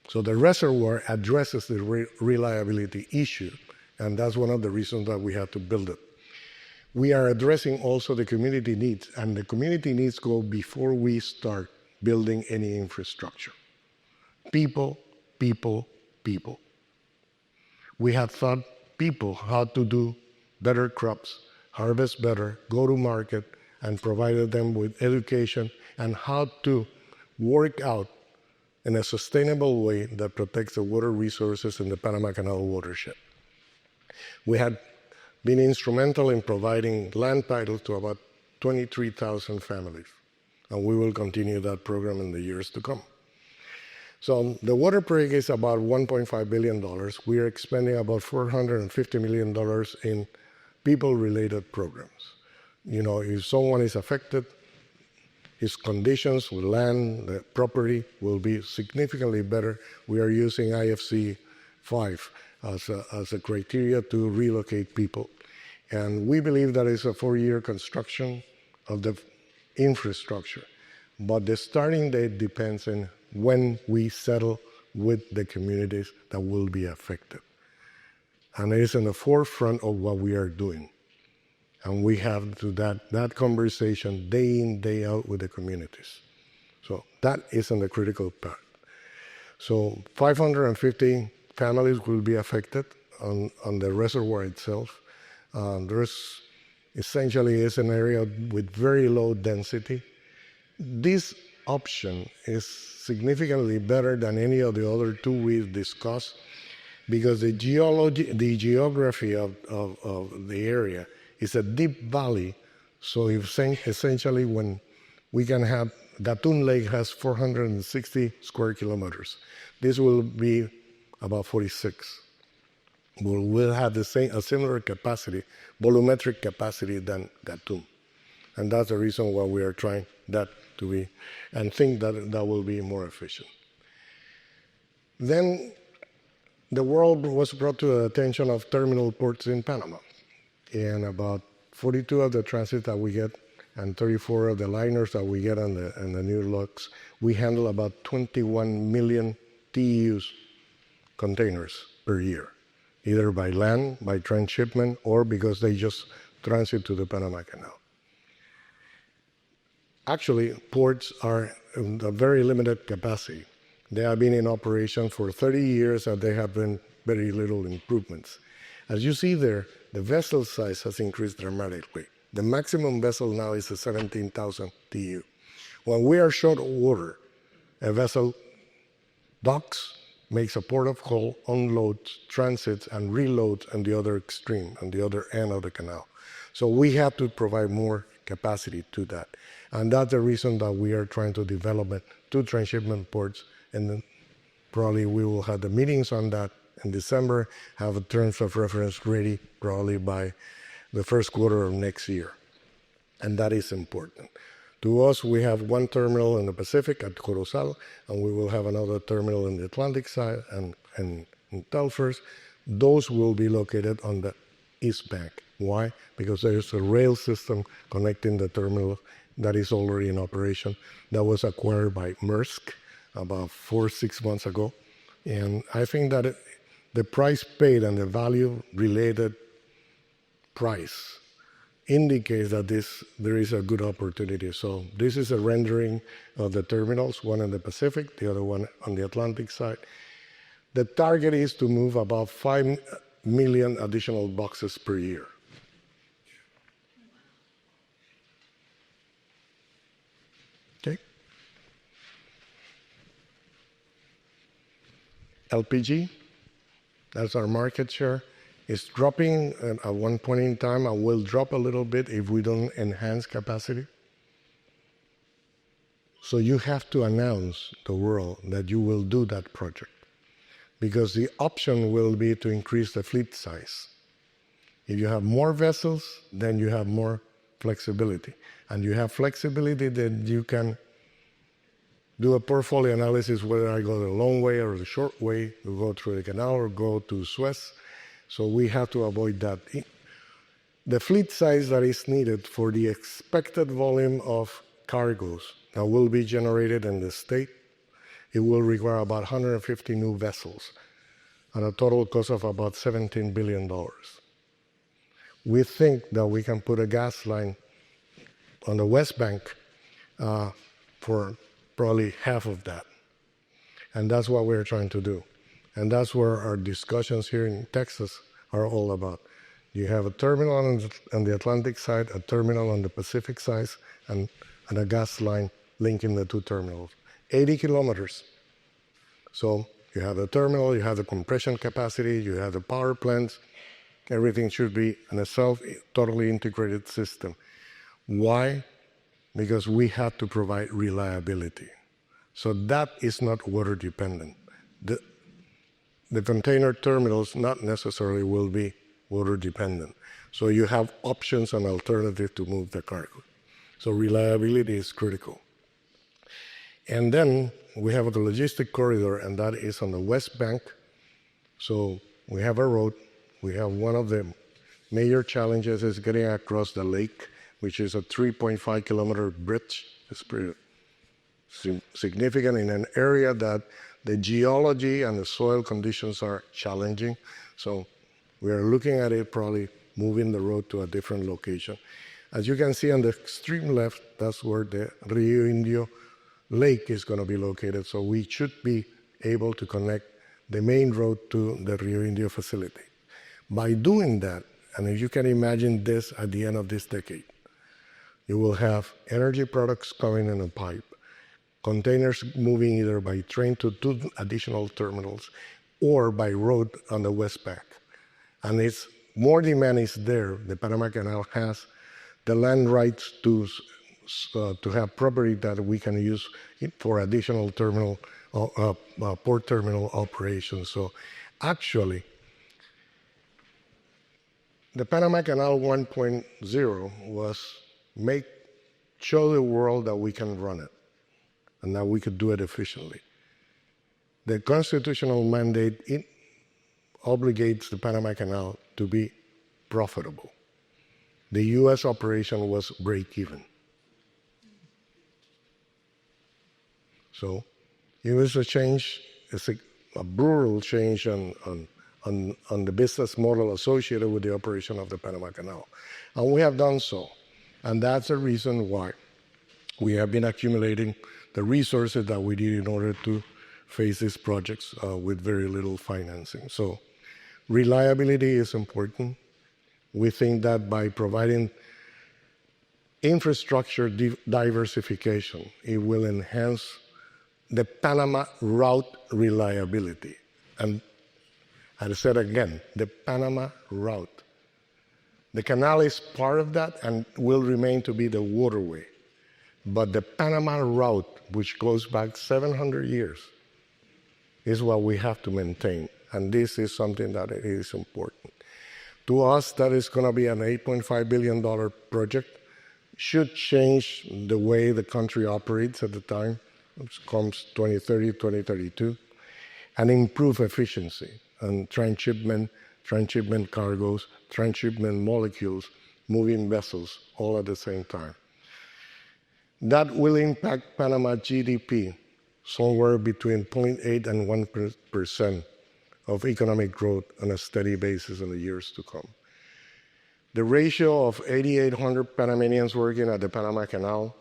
So the reservoir addresses the reliability issue, and that's one of the reasons that we had to build it. We are addressing also the community needs, and the community needs go before we start building any infrastructure. People, people, people. We have taught people how to do better crops, harvest better, go to market, and provided them with education and how to work out in a sustainable way that protects the water resources in the Panama Canal watershed. We had been instrumental in providing land titles to about 23,000 families, and we will continue that program in the years to come. So the water project is about $1.5 billion. We are expending about $450 million in people-related programs. You know, if someone is affected, his conditions with land, the property will be significantly better. We are using IFC 5 as a criteria to relocate people. And we believe that it's a 4-year construction of the infrastructure. But the starting date depends on when we settle with the communities that will be affected. And it is in the forefront of what we are doing. And we have to that conversation day in, day out with the communities. So that is on the critical part. So 550 families will be affected on the reservoir itself. There's essentially is an area with very low density. This option is significantly better than any of the other 2 we've discussed because the geography of the area is a deep valley. So essentially when we can have, Gatun Lake has 460 square kilometers. This will be about 46. We'll have a similar capacity, volumetric capacity than Gatun. And that's the reason why we are trying that to be, and think that will be more efficient. Then the world was brought to the attention of terminal ports in Panama. And about 42 of the transit that we get and 34 of the liners that we get on the new locks, we handle about 21 million TEUs containers per year, either by land, by transshipment, or because they just transit to the Panama Canal. Actually, ports are in a very limited capacity. They have been in operation for 30 years and there have been very little improvements. As you see there, the vessel size has increased dramatically. The maximum vessel now is a 17,000 TEU. When we are short of water, a vessel docks, makes a port of call, unloads, transits, and reloads on the other extreme, on the other end of the canal. So we have to provide more capacity to that. And that's the reason that we are trying to develop 2 transshipment ports, and then probably we will have the meetings on that in December, have a terms of reference ready probably by the first quarter of next year. And that is important. To us, we have one terminal in the Pacific at Corozal, and we will have another terminal in the Atlantic side and in Telfors. Those will be located on the east bank. Why? Because there's a rail system connecting the terminal that is already in operation that was acquired by Maersk about 4 or 6 months ago. And I think that the price paid and the value related price indicates that there is a good opportunity. So this is a rendering of the terminals, one in the Pacific, the other one on the Atlantic side. The target is to move about 5 million additional boxes per year. Okay. LPG, that's our market share. It's dropping at one point in time and will drop a little bit if we don't enhance capacity. So you have to announce to the world that you will do that project, because the option will be to increase the fleet size. If you have more vessels, then you have more flexibility. And you have flexibility, then you can do a portfolio analysis, whether I go the long way or the short way, to go through the canal or go to Suez. So we have to avoid that. The fleet size that is needed for the expected volume of cargoes that will be generated in the state, it will require about 150 new vessels at a total cost of about $17 billion. We think that we can put a gas line on the West Bank for probably half of that. And that's what we're trying to do. And that's where our discussions here in Texas are all about. You have a terminal on the Atlantic side, a terminal on the Pacific side, and a gas line linking the two terminals. 80 kilometers. So you have the terminal, you have the compression capacity, you have the power plants. Everything should be in a totally integrated system. Why? Because we have to provide reliability. So that is not water dependent. The container terminals not necessarily will be water dependent. So you have options and alternatives to move the cargo. So reliability is critical. And then we have the logistic corridor, and that is on the West Bank. So we have a road. We have one of the major challenges is getting across the lake, which is a 3.5 kilometer bridge. It's pretty significant in an area that the geology and the soil conditions are challenging. So we are looking at it, probably moving the road to a different location. As you can see on the extreme left, that's where the Rio Indio lake is going to be located. So we should be able to connect the main road to the Rio Indio facility. By doing that, and if you can imagine this at the end of this decade, you will have energy products coming in a pipe, containers moving either by train to 2 additional terminals or by road on the West Bank. And it's more demand is there. The Panama Canal has the land rights to have property that we can use for additional terminal, port terminal operations. So actually, the Panama Canal 1.0 was show the world that we can run it and that we could do it efficiently. The constitutional mandate, it obligates the Panama Canal to be profitable. The U.S. operation was break-even. So it was a change, a brutal change on the business model associated with the operation of the Panama Canal. And we have done so. And that's the reason why we have been accumulating the resources that we need in order to face these projects with very little financing. So reliability is important. We think that by providing infrastructure diversification, it will enhance the Panama route reliability. And I said again, the Panama route. The canal is part of that and will remain to be the waterway. But the Panama route, which goes back 700 years, is what we have to maintain. And this is something that is important. To us, that is going to be an $8.5 billion project. should change the way the country operates at the time, which comes 2030, 2032, and improve efficiency and transshipment cargoes, transshipment molecules, moving vessels, all at the same time. That will impact Panama GDP somewhere between 0.8 and 1% of economic growth on a steady basis in the years to come. The ratio of 8,800 Panamanians working at the Panama Canal,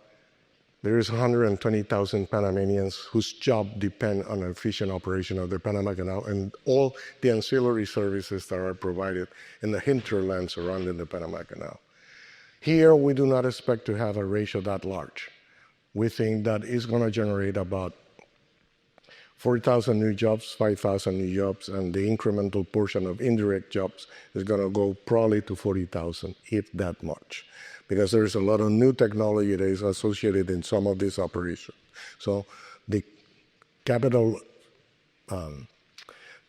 there is 120,000 Panamanians whose job depend on an efficient operation of the Panama Canal and all the ancillary services that are provided in the hinterland surrounding the Panama Canal. Here, we do not expect to have a ratio that large. We think that it's going to generate about 4,000 new jobs, 5,000 new jobs, and the incremental portion of indirect jobs is going to go probably to 40,000, if that much, because there's a lot of new technology that is associated in some of these operations. So the capital, the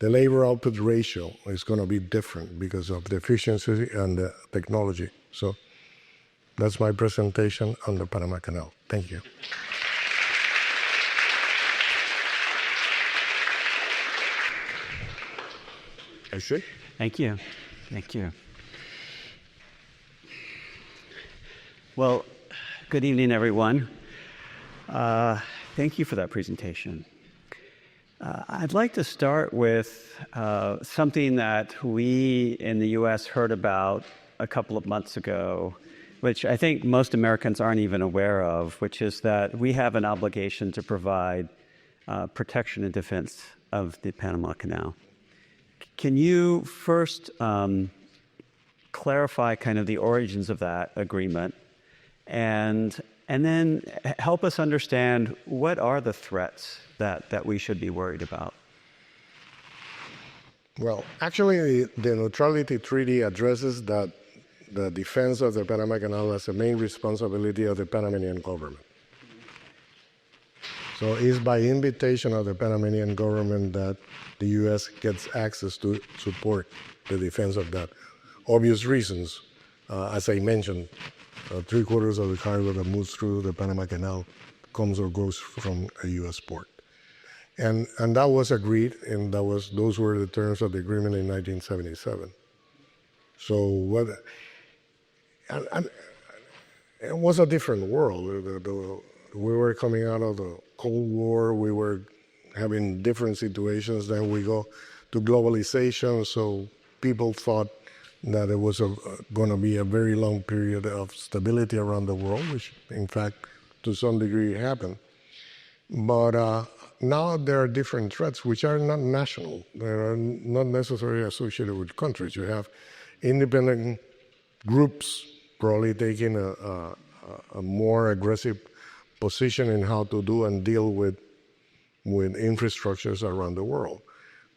labor output ratio is going to be different because of the efficiency and the technology. So that's my presentation on the Panama Canal. Thank you. I see. Thank you. Thank you. Well, good evening, everyone. Thank you for that presentation. I'd like to start with something that we in the U.S. heard about a couple of months ago, which I think most Americans aren't even aware of, which is that we have an obligation to provide protection and defense of the Panama Canal. Can you first clarify kind of the origins of that agreement, and then help us understand what are the threats that we should be worried about? Well, actually, the Neutrality Treaty addresses that the defense of the Panama Canal as a main responsibility of the Panamanian government. So it's by invitation of the Panamanian government that the U.S. gets access to support the defense of that. Obvious reasons, as I mentioned, 3/4 of the cargo that moves through the Panama Canal comes or goes from a U.S. port. And that was agreed, and those were the terms of the agreement in 1977. So it was a different world. We were coming out of the Cold War. We were having different situations. Then we go to globalization. So people thought that it was going to be a very long period of stability around the world, which in fact, to some degree, happened. But now there are different threats which are not national. They are not necessarily associated with countries. You have independent groups probably taking a more aggressive position in how to do and deal with infrastructures around the world.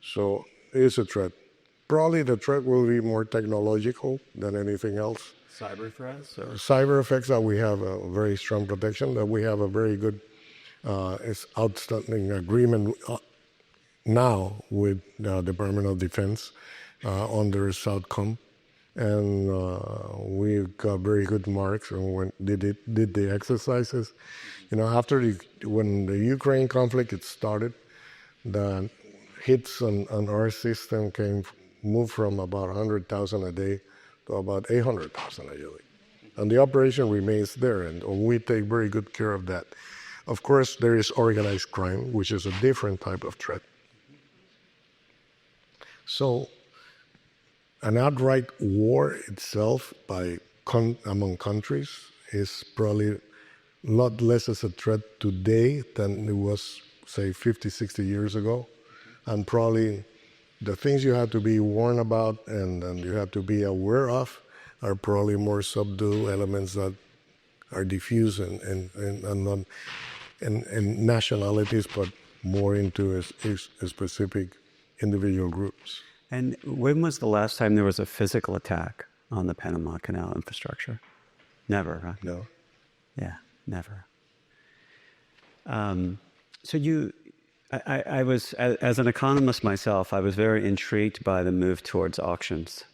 So it is a threat. Probably the threat will be more technological than anything else. Cyber threats? Or? Cyber effects that we have a very strong protection, that we have a very good outstanding agreement now with the Department of Defense under Southcom. And we got very good marks and did the exercises. You know, when the Ukraine conflict started, the hits on our system moved from about 100,000 a day to about 800,000 a day. And the operation remains there, and we take very good care of that. Of course, there is organized crime, which is a different type of threat. So an outright war itself among countries is probably a lot less as a threat today than it was, say, 50, 60 years ago. And probably the things you have to be warned about and you have to be aware of are probably more subdued elements that are diffuse and nationalities, but more into a specific individual groups. And when was the last time there was a physical attack on the Panama Canal infrastructure? Never, huh? No. Yeah, never. I was, as an economist myself, I was very intrigued by the move towards auctions.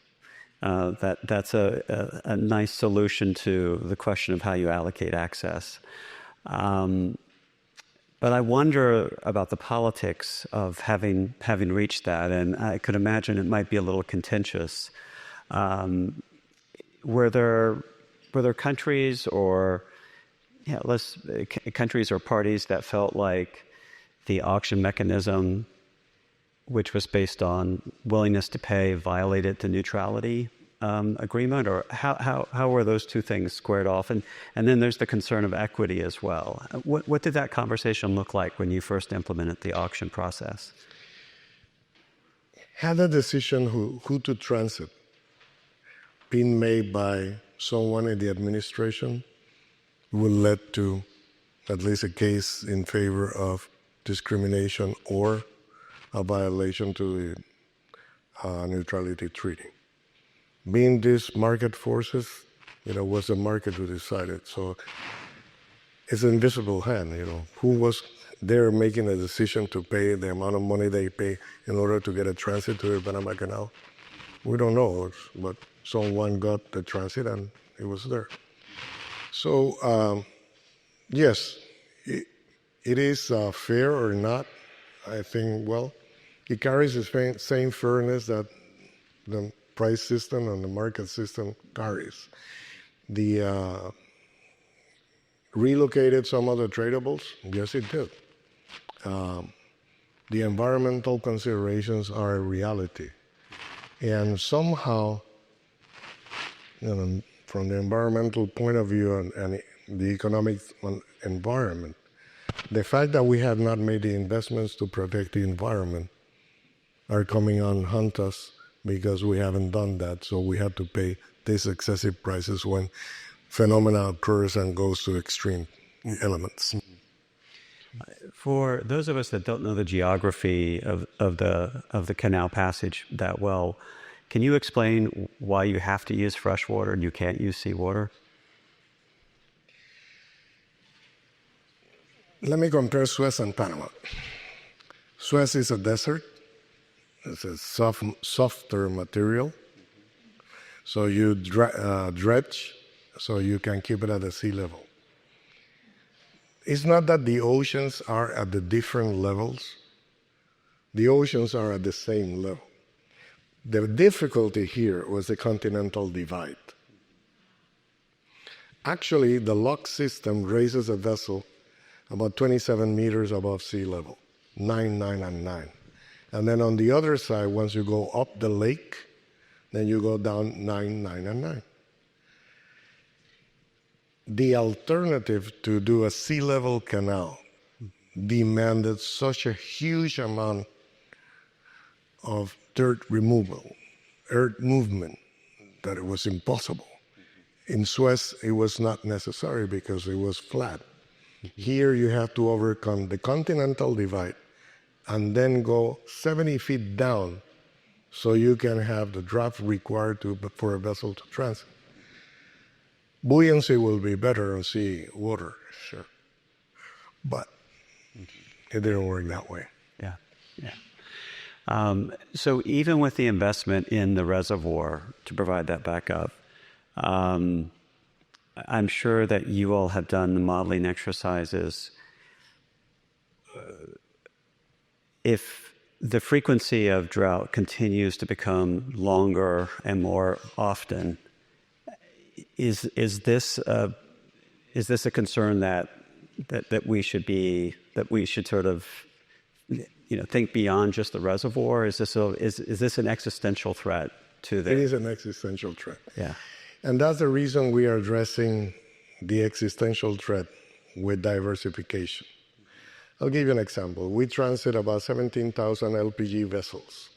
That's a nice solution to the question of how you allocate access. But I wonder about the politics of having reached that, and I could imagine it might be a little contentious. Were there countries or countries or parties that felt like the auction mechanism, which was based on willingness to pay, violated the neutrality agreement, or how were those two things squared off? And then there's the concern of equity as well. What did that conversation look like when you first implemented the auction process? Had a decision who to transit been made by someone in the administration would lead to at least a case in favor of discrimination or a violation to the neutrality treaty. Being these market forces, was the market who decided. So it's an invisible hand, who was there making a decision to pay the amount of money they pay in order to get a transit to the Panama Canal. We don't know, but someone got the transit and it was there. So, yes, it is fair or not. I think, it carries the same fairness that the price system and the market system carries. The relocated some of the tradables? Yes, it did. The environmental considerations are a reality. And somehow, from the environmental point of view and the economic environment, the fact that we have not made the investments to protect the environment are coming on hunt us because we haven't done that. So we have to pay these excessive prices when phenomena occurs and goes to extreme elements. For those of us that don't know the geography of the canal passage that well, can you explain why you have to use fresh water and you can't use seawater? Let me compare Suez and Panama. Suez is a desert. It's a softer material. So you dredge so you can keep it at the sea level. It's not that the oceans are at the different levels. The oceans are at the same level. The difficulty here was the continental divide. Actually, the lock system raises a vessel about 27 meters above sea level, 9, 9, and 9. And then on the other side, once you go up the lake, then you go down 9, 9, and 9. The alternative to do a sea level canal demanded such a huge amount of dirt removal, earth movement, that it was impossible. In Suez, it was not necessary because it was flat. Here you have to overcome the continental divide and then go 70 feet down so you can have the draft required for a vessel to transit. Buoyancy will be better on sea water, sure. But it didn't work that way. Yeah. So even with the investment in the reservoir to provide that backup, I'm sure that you all have done the modeling exercises. If the frequency of drought continues to become longer and more often, is this a concern that we should sort of think beyond just the reservoir? Is this an existential threat to the? It is an existential threat. Yeah. And that's the reason we are addressing the existential threat with diversification. I'll give you an example. We transit about 17,000 LPG vessels.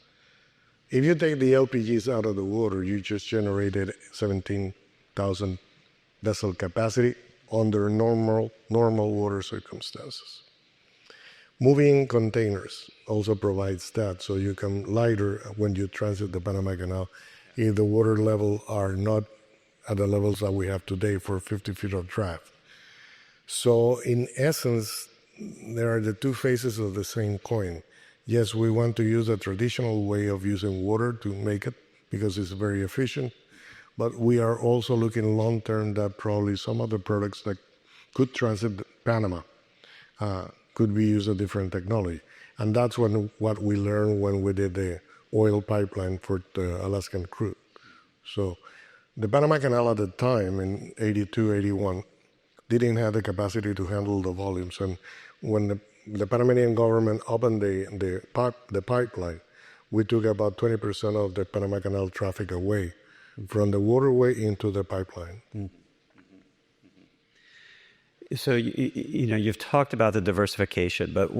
If you take the LPGs out of the water, you just generated 17,000 vessel capacity under normal water circumstances. Moving containers also provides that, so you can lighter when you transit the Panama Canal if the water level are not at the levels that we have today for 50 feet of draft. So in essence, there are the two faces of the same coin. Yes, we want to use a traditional way of using water to make it because it's very efficient. But we are also looking long-term that probably some of the products that could transit Panama could be used a different technology. And that's what we learned when we did the oil pipeline for the Alaskan crude. So the Panama Canal at the time, in 82, 81, didn't have the capacity to handle the volumes. And when the Panamanian government opened the pipeline, we took about 20% of the Panama Canal traffic away from the waterway into the pipeline. So, you've talked about the diversification, but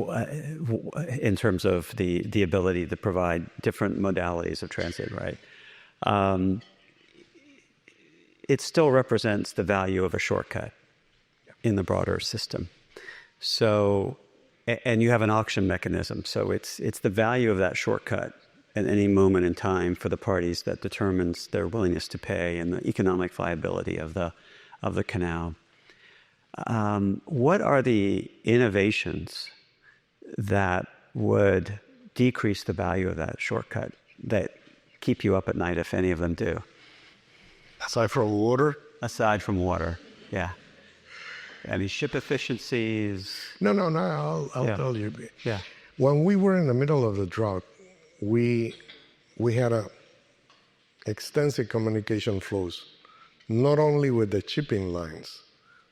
in terms of the ability to provide different modalities of transit, right? It still represents the value of a shortcut in the broader system. So, and you have an auction mechanism, so it's the value of that shortcut at any moment in time for the parties that determines their willingness to pay and the economic viability of the canal. What are the innovations that would decrease the value of that shortcut that keep you up at night, if any of them do? Aside from water? Aside from water, yeah. Any ship efficiencies? No, I'll tell you. Yeah. When we were in the middle of the drought, we had extensive communication flows, not only with the shipping lines,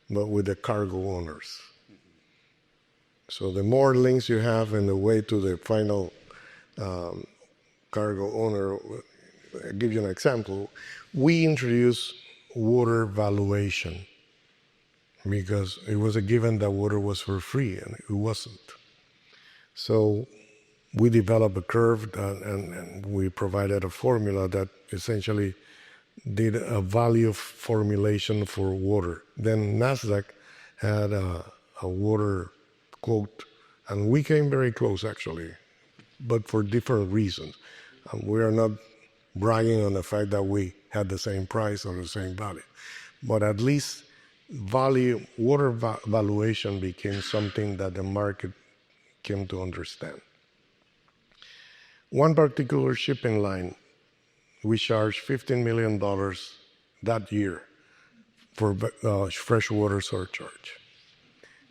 but with the cargo owners. So the more links you have in the way to the final cargo owner, I'll give you an example. We introduced water valuation because it was a given that water was for free, and it wasn't. So we developed a curve and we provided a formula that essentially did a value formulation for water. Then NASDAQ had a water quote, and we came very close actually, but for different reasons. We are not bragging on the fact that we had the same price or the same value, but at least water valuation became something that the market came to understand. One particular shipping line, we charged $15 million that year for freshwater surcharge.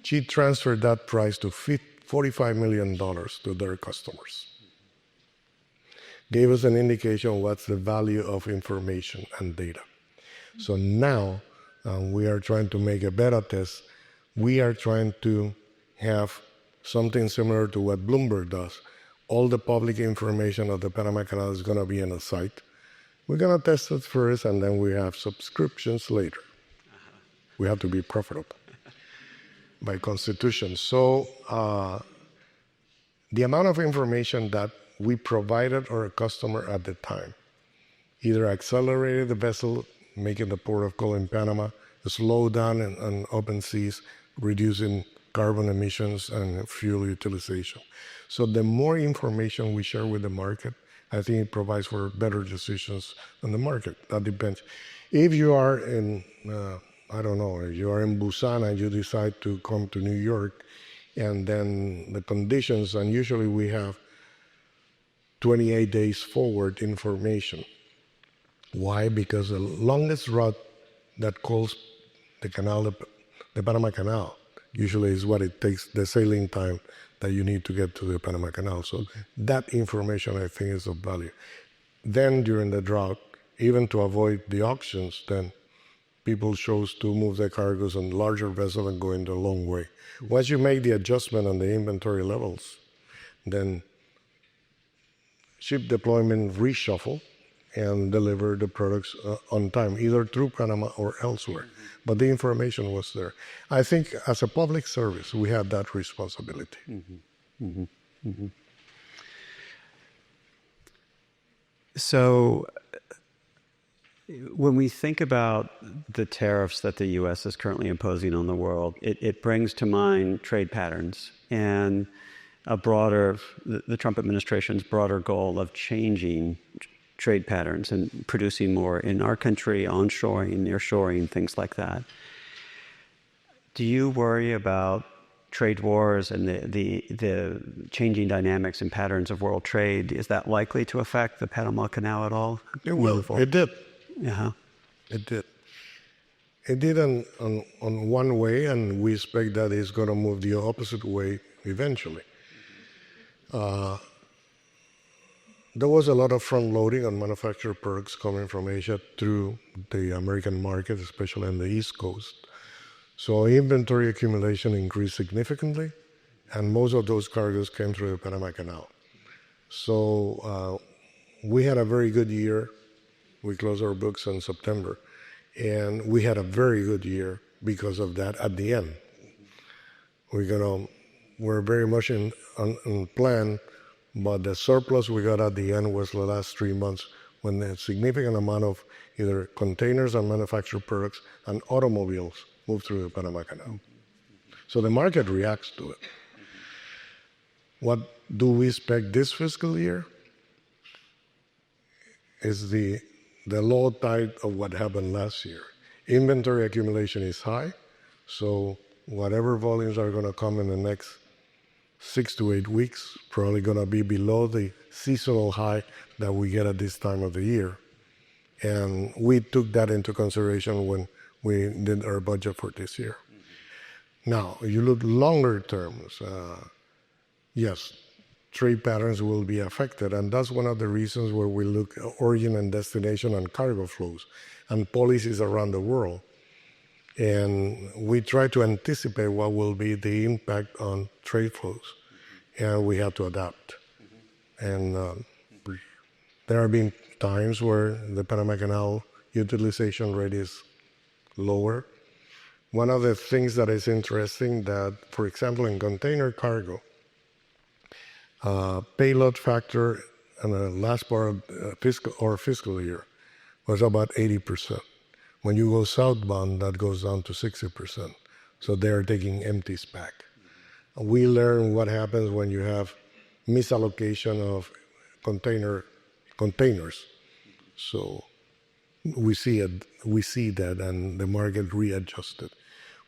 She transferred that price to $45 million to their customers. Gave us an indication of what's the value of information and data. So now we are trying to make a beta test. We are trying to have something similar to what Bloomberg does. All the public information of the Panama Canal is going to be on a site. We're going to test it first, and then we have subscriptions later. We have to be profitable by constitution. So the amount of information that we provided our customer at the time either accelerated the vessel, making the port of call in Panama, slow down on open seas, reducing carbon emissions and fuel utilization. So the more information we share with the market, I think it provides for better decisions on the market. That depends. If you are in, if you are in Busan and you decide to come to New York, and then the conditions, and usually we have 28 days forward information. Why? Because the longest route that calls the canal, the Panama Canal, usually is what it takes, the sailing time that you need to get to the Panama Canal. So that information, I think, is of value. Then during the drought, even to avoid the auctions, then people chose to move their cargoes on larger vessels and go in the long way. Once you make the adjustment on the inventory levels, then ship deployment reshuffle and deliver the products on time, either through Panama or elsewhere. But the information was there. I think as a public service, we have that responsibility. So when we think about the tariffs that the U.S. is currently imposing on the world, it brings to mind trade patterns and the Trump administration's broader goal of changing trade patterns and producing more in our country, onshoring, nearshoring, things like that. Do you worry about trade wars and the changing dynamics and patterns of world trade, is that likely to affect the Panama Canal at all? It will. It did. Uh-huh. It did. It did on one way, and we expect that it's going to move the opposite way eventually. There was a lot of front loading on manufactured products coming from Asia through the American market, especially on the East Coast. So inventory accumulation increased significantly, and most of those cargoes came through the Panama Canal. So we had a very good year. We closed our books in September, and we had a very good year because of that at the end. We're very much on plan, but the surplus we got at the end was the last 3 months when a significant amount of either containers and manufactured products and automobiles moved through the Panama Canal. So the market reacts to it. What do we expect this fiscal year? Is the low tide of what happened last year. Inventory accumulation is high, so whatever volumes are going to come in the next 6 to 8 weeks, probably going to be below the seasonal high that we get at this time of the year. And we took that into consideration when we did our budget for this year. Now, if you look longer terms, yes, trade patterns will be affected, and that's one of the reasons where we look at origin and destination and cargo flows and policies around the world. And we try to anticipate what will be the impact on trade flows, and we have to adapt. And there have been times where the Panama Canal utilization rate is lower. One of the things that is interesting that, for example, in container cargo, payload factor in the last part of fiscal year was about 80%. When you go southbound, that goes down to 60%. So they're taking empties back. We learn what happens when you have misallocation of containers. So we see that, and the market readjusted.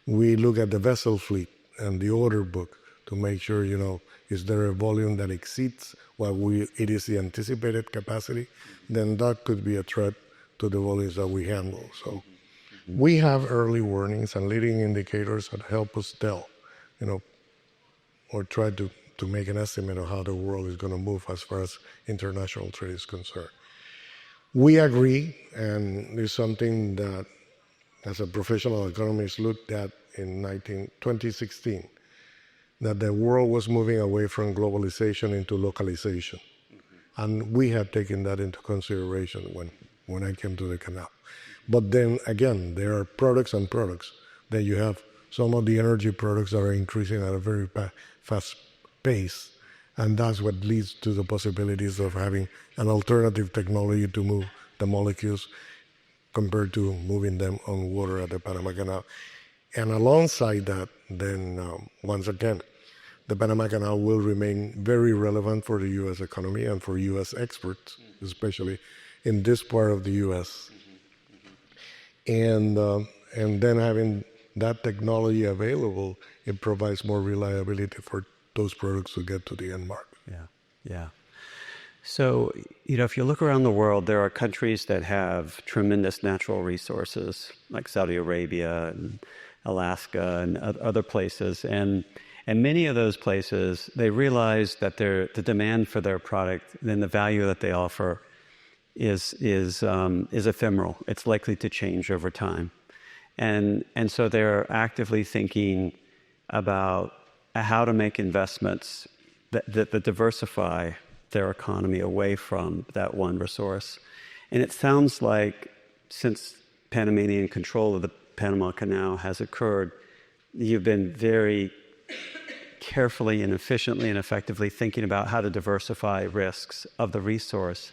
We look at the vessel fleet and the order book to make sure, is there a volume that exceeds what it is the anticipated capacity? Then that could be a threat to the volumes that we handle. So we have early warnings and leading indicators that help us tell, or try to make an estimate of how the world is going to move as far as international trade is concerned. We agree, and it's something that, as a professional economist, looked at in 2016, that the world was moving away from globalization into localization. And we had taken that into consideration when I came to the canal. But then again, there are products and products. Then you have some of the energy products that are increasing at a very fast pace. And that's what leads to the possibilities of having an alternative technology to move the molecules compared to moving them on water at the Panama Canal. And alongside that, then once again, the Panama Canal will remain very relevant for the U.S. economy and for U.S. exports, especially in this part of the U.S. And then having that technology available, it provides more reliability for those products to get to the end market. Yeah. So, if you look around the world, there are countries that have tremendous natural resources, like Saudi Arabia and Alaska and other places. And many of those places, they realize that the demand for their product and the value that they offer is ephemeral. It's likely to change over time. And so they're actively thinking about how to make investments that diversify their economy away from that one resource. And it sounds like since Panamanian control of the Panama Canal has occurred, you've been very carefully and efficiently and effectively thinking about how to diversify risks of the resource.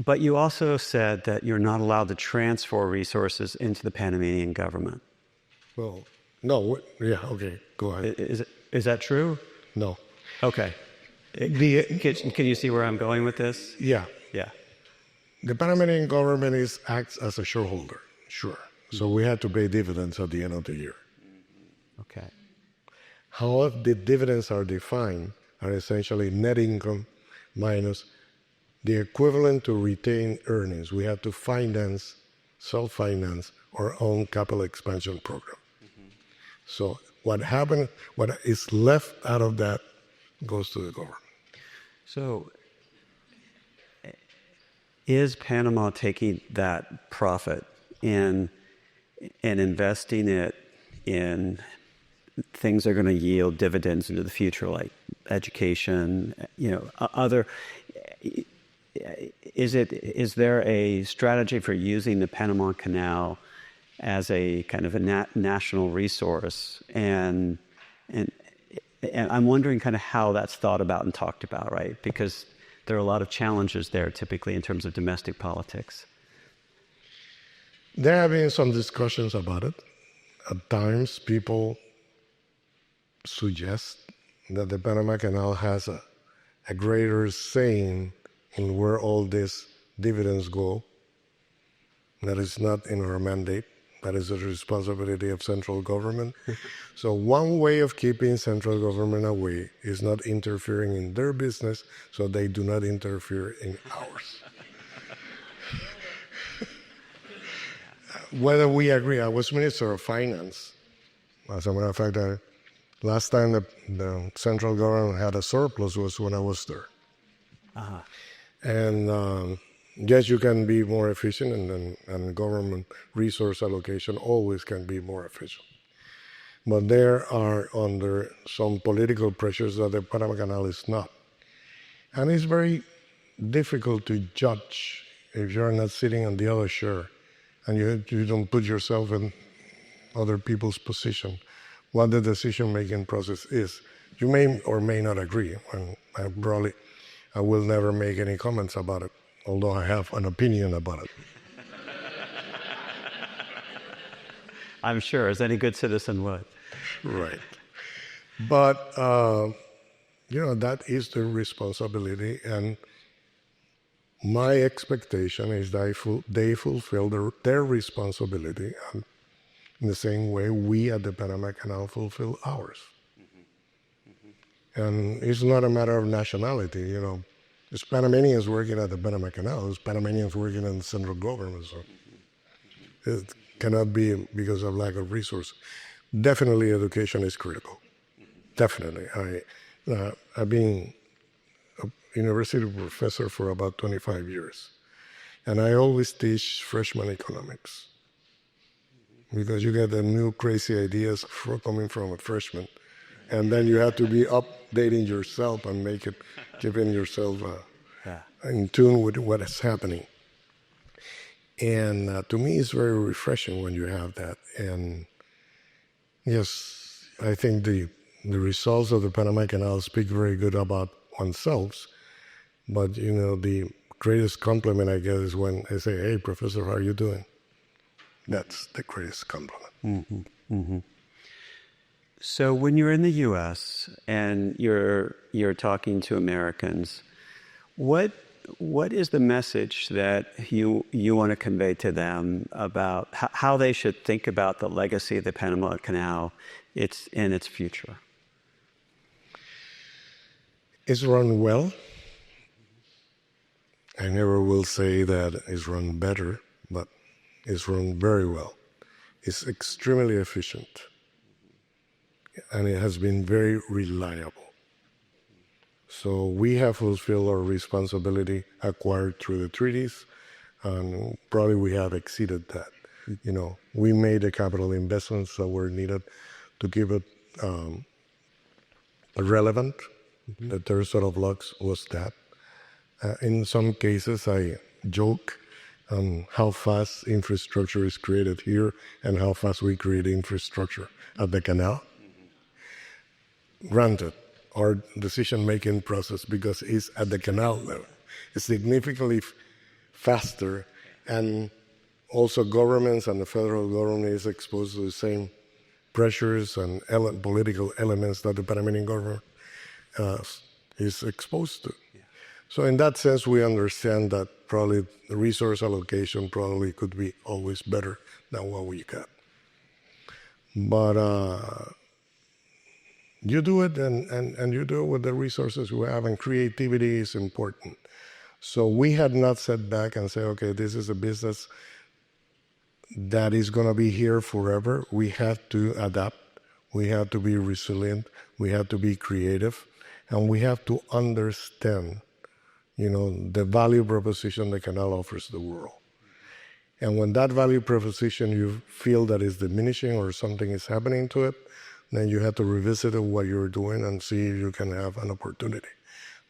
But you also said that you're not allowed to transfer resources into the Panamanian government. Well, no, yeah, okay, go ahead. Is that true? No. Okay. Can you see where I'm going with this? Yeah. Yeah. The Panamanian government acts as a shareholder, sure. So we had to pay dividends at the end of the year. Okay. How the dividends are defined are essentially net income minus the equivalent to retained earnings. We have to finance, self-finance our own capital expansion program. So what is left out of that goes to the government. So is Panama taking that profit and investing it in things that are going to yield dividends into the future, like education, other? Is there a strategy for using the Panama Canal as a kind of a national resource? And I'm wondering kind of how that's thought about and talked about, right? Because there are a lot of challenges there typically in terms of domestic politics. There have been some discussions about it. At times, people suggest that the Panama Canal has a greater saying in where all these dividends go. That is not in our mandate. That is the responsibility of central government. So one way of keeping central government away is not interfering in their business so they do not interfere in ours. Whether we agree, I was Minister of Finance. As a matter of fact, last time the central government had a surplus was when I was there. Uh-huh. And yes, you can be more efficient, and government resource allocation always can be more efficient. But there are under some political pressures that the Panama Canal is not. And it's very difficult to judge if you're not sitting on the other shore and you don't put yourself in other people's position, what the decision-making process is. You may or may not agree, and I will never make any comments about it, although I have an opinion about it. I'm sure, as any good citizen would. Right. But, that is their responsibility, and my expectation is that they fulfill their responsibility in the same way we at the Panama Canal fulfill ours. Mm-hmm. And it's not a matter of nationality, There's Panamanians working at the Panama Canal, there's Panamanians working in the central government, so it cannot be because of lack of resources. Definitely education is critical. Definitely. I've been a university professor for about 25 years, and I always teach freshman economics because you get the new crazy ideas coming from a freshman, and then you have to be updating yourself and keeping yourself in tune with what is happening. And to me, it's very refreshing when you have that. And yes, I think the results of the Panama Canal speak very good about oneself. But, the greatest compliment I get is when I say, "Hey, professor, how are you doing?" That's the greatest compliment. Mm-hmm. Mm-hmm. So when you're in the U.S. and you're talking to Americans, what is the message that you want to convey to them about how they should think about the legacy of the Panama Canal and its future? It's run well. I never will say that it's run better, but it's run very well. It's extremely efficient, and it has been very reliable. So we have fulfilled our responsibility acquired through the treaties, and probably we have exceeded that. We made the capital investments that were needed to keep it relevant. Mm-hmm. The third set of locks was that. In some cases, I joke on how fast infrastructure is created here and how fast we create infrastructure at the canal. Mm-hmm. Granted, our decision-making process, because it's at the canal level, is significantly faster, and also governments and the federal government is exposed to the same pressures and political elements that the Panamanian government is exposed to. Yeah. So in that sense, we understand that probably the resource allocation probably could be always better than what we got. But You do it, and you do it with the resources we have, and creativity is important. So we had not sat back and said, okay, this is a business that is going to be here forever. We have to adapt. We have to be resilient. We have to be creative. And we have to understand, the value proposition the canal offers the world. And when that value proposition you feel that is diminishing or something is happening to it, then you have to revisit what you're doing and see if you can have an opportunity.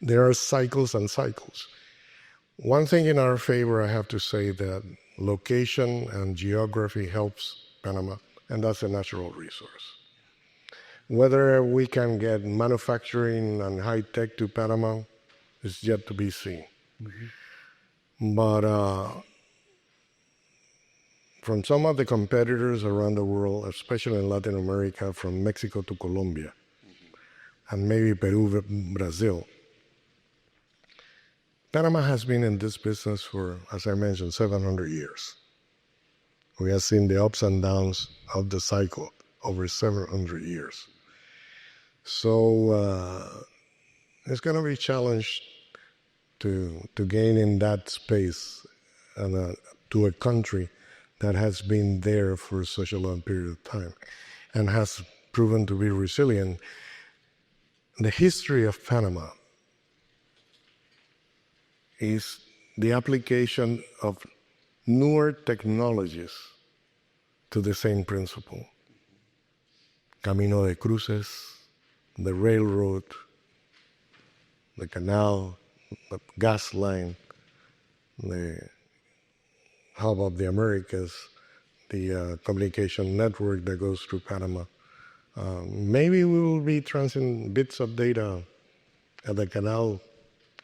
There are cycles and cycles. One thing in our favor, I have to say that location and geography helps Panama, and that's a natural resource. Whether we can get manufacturing and high tech to Panama is yet to be seen. Mm-hmm. But from some of the competitors around the world, especially in Latin America, from Mexico to Colombia, and maybe Peru, Brazil, Panama has been in this business for, as I mentioned, 700 years. We have seen the ups and downs of the cycle over 700 years. So it's going to be a challenge to gain in that space and to a country that has been there for such a long period of time and has proven to be resilient. The history of Panama is the application of newer technologies to the same principle. Camino de Cruces, the railroad, the canal, the gas line, the hub of the Americas, the communication network that goes through Panama. Maybe we will be transmitting bits of data at the canal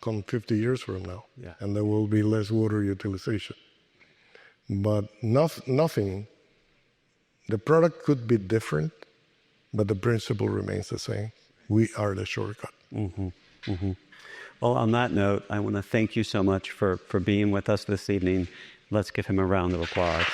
come 50 years from now, and there will be less water utilization. But nothing, the product could be different, but the principle remains the same. We are the shortcut. Mm-hmm. Mm-hmm. Well, on that note, I want to thank you so much for being with us this evening. Let's give him a round of applause.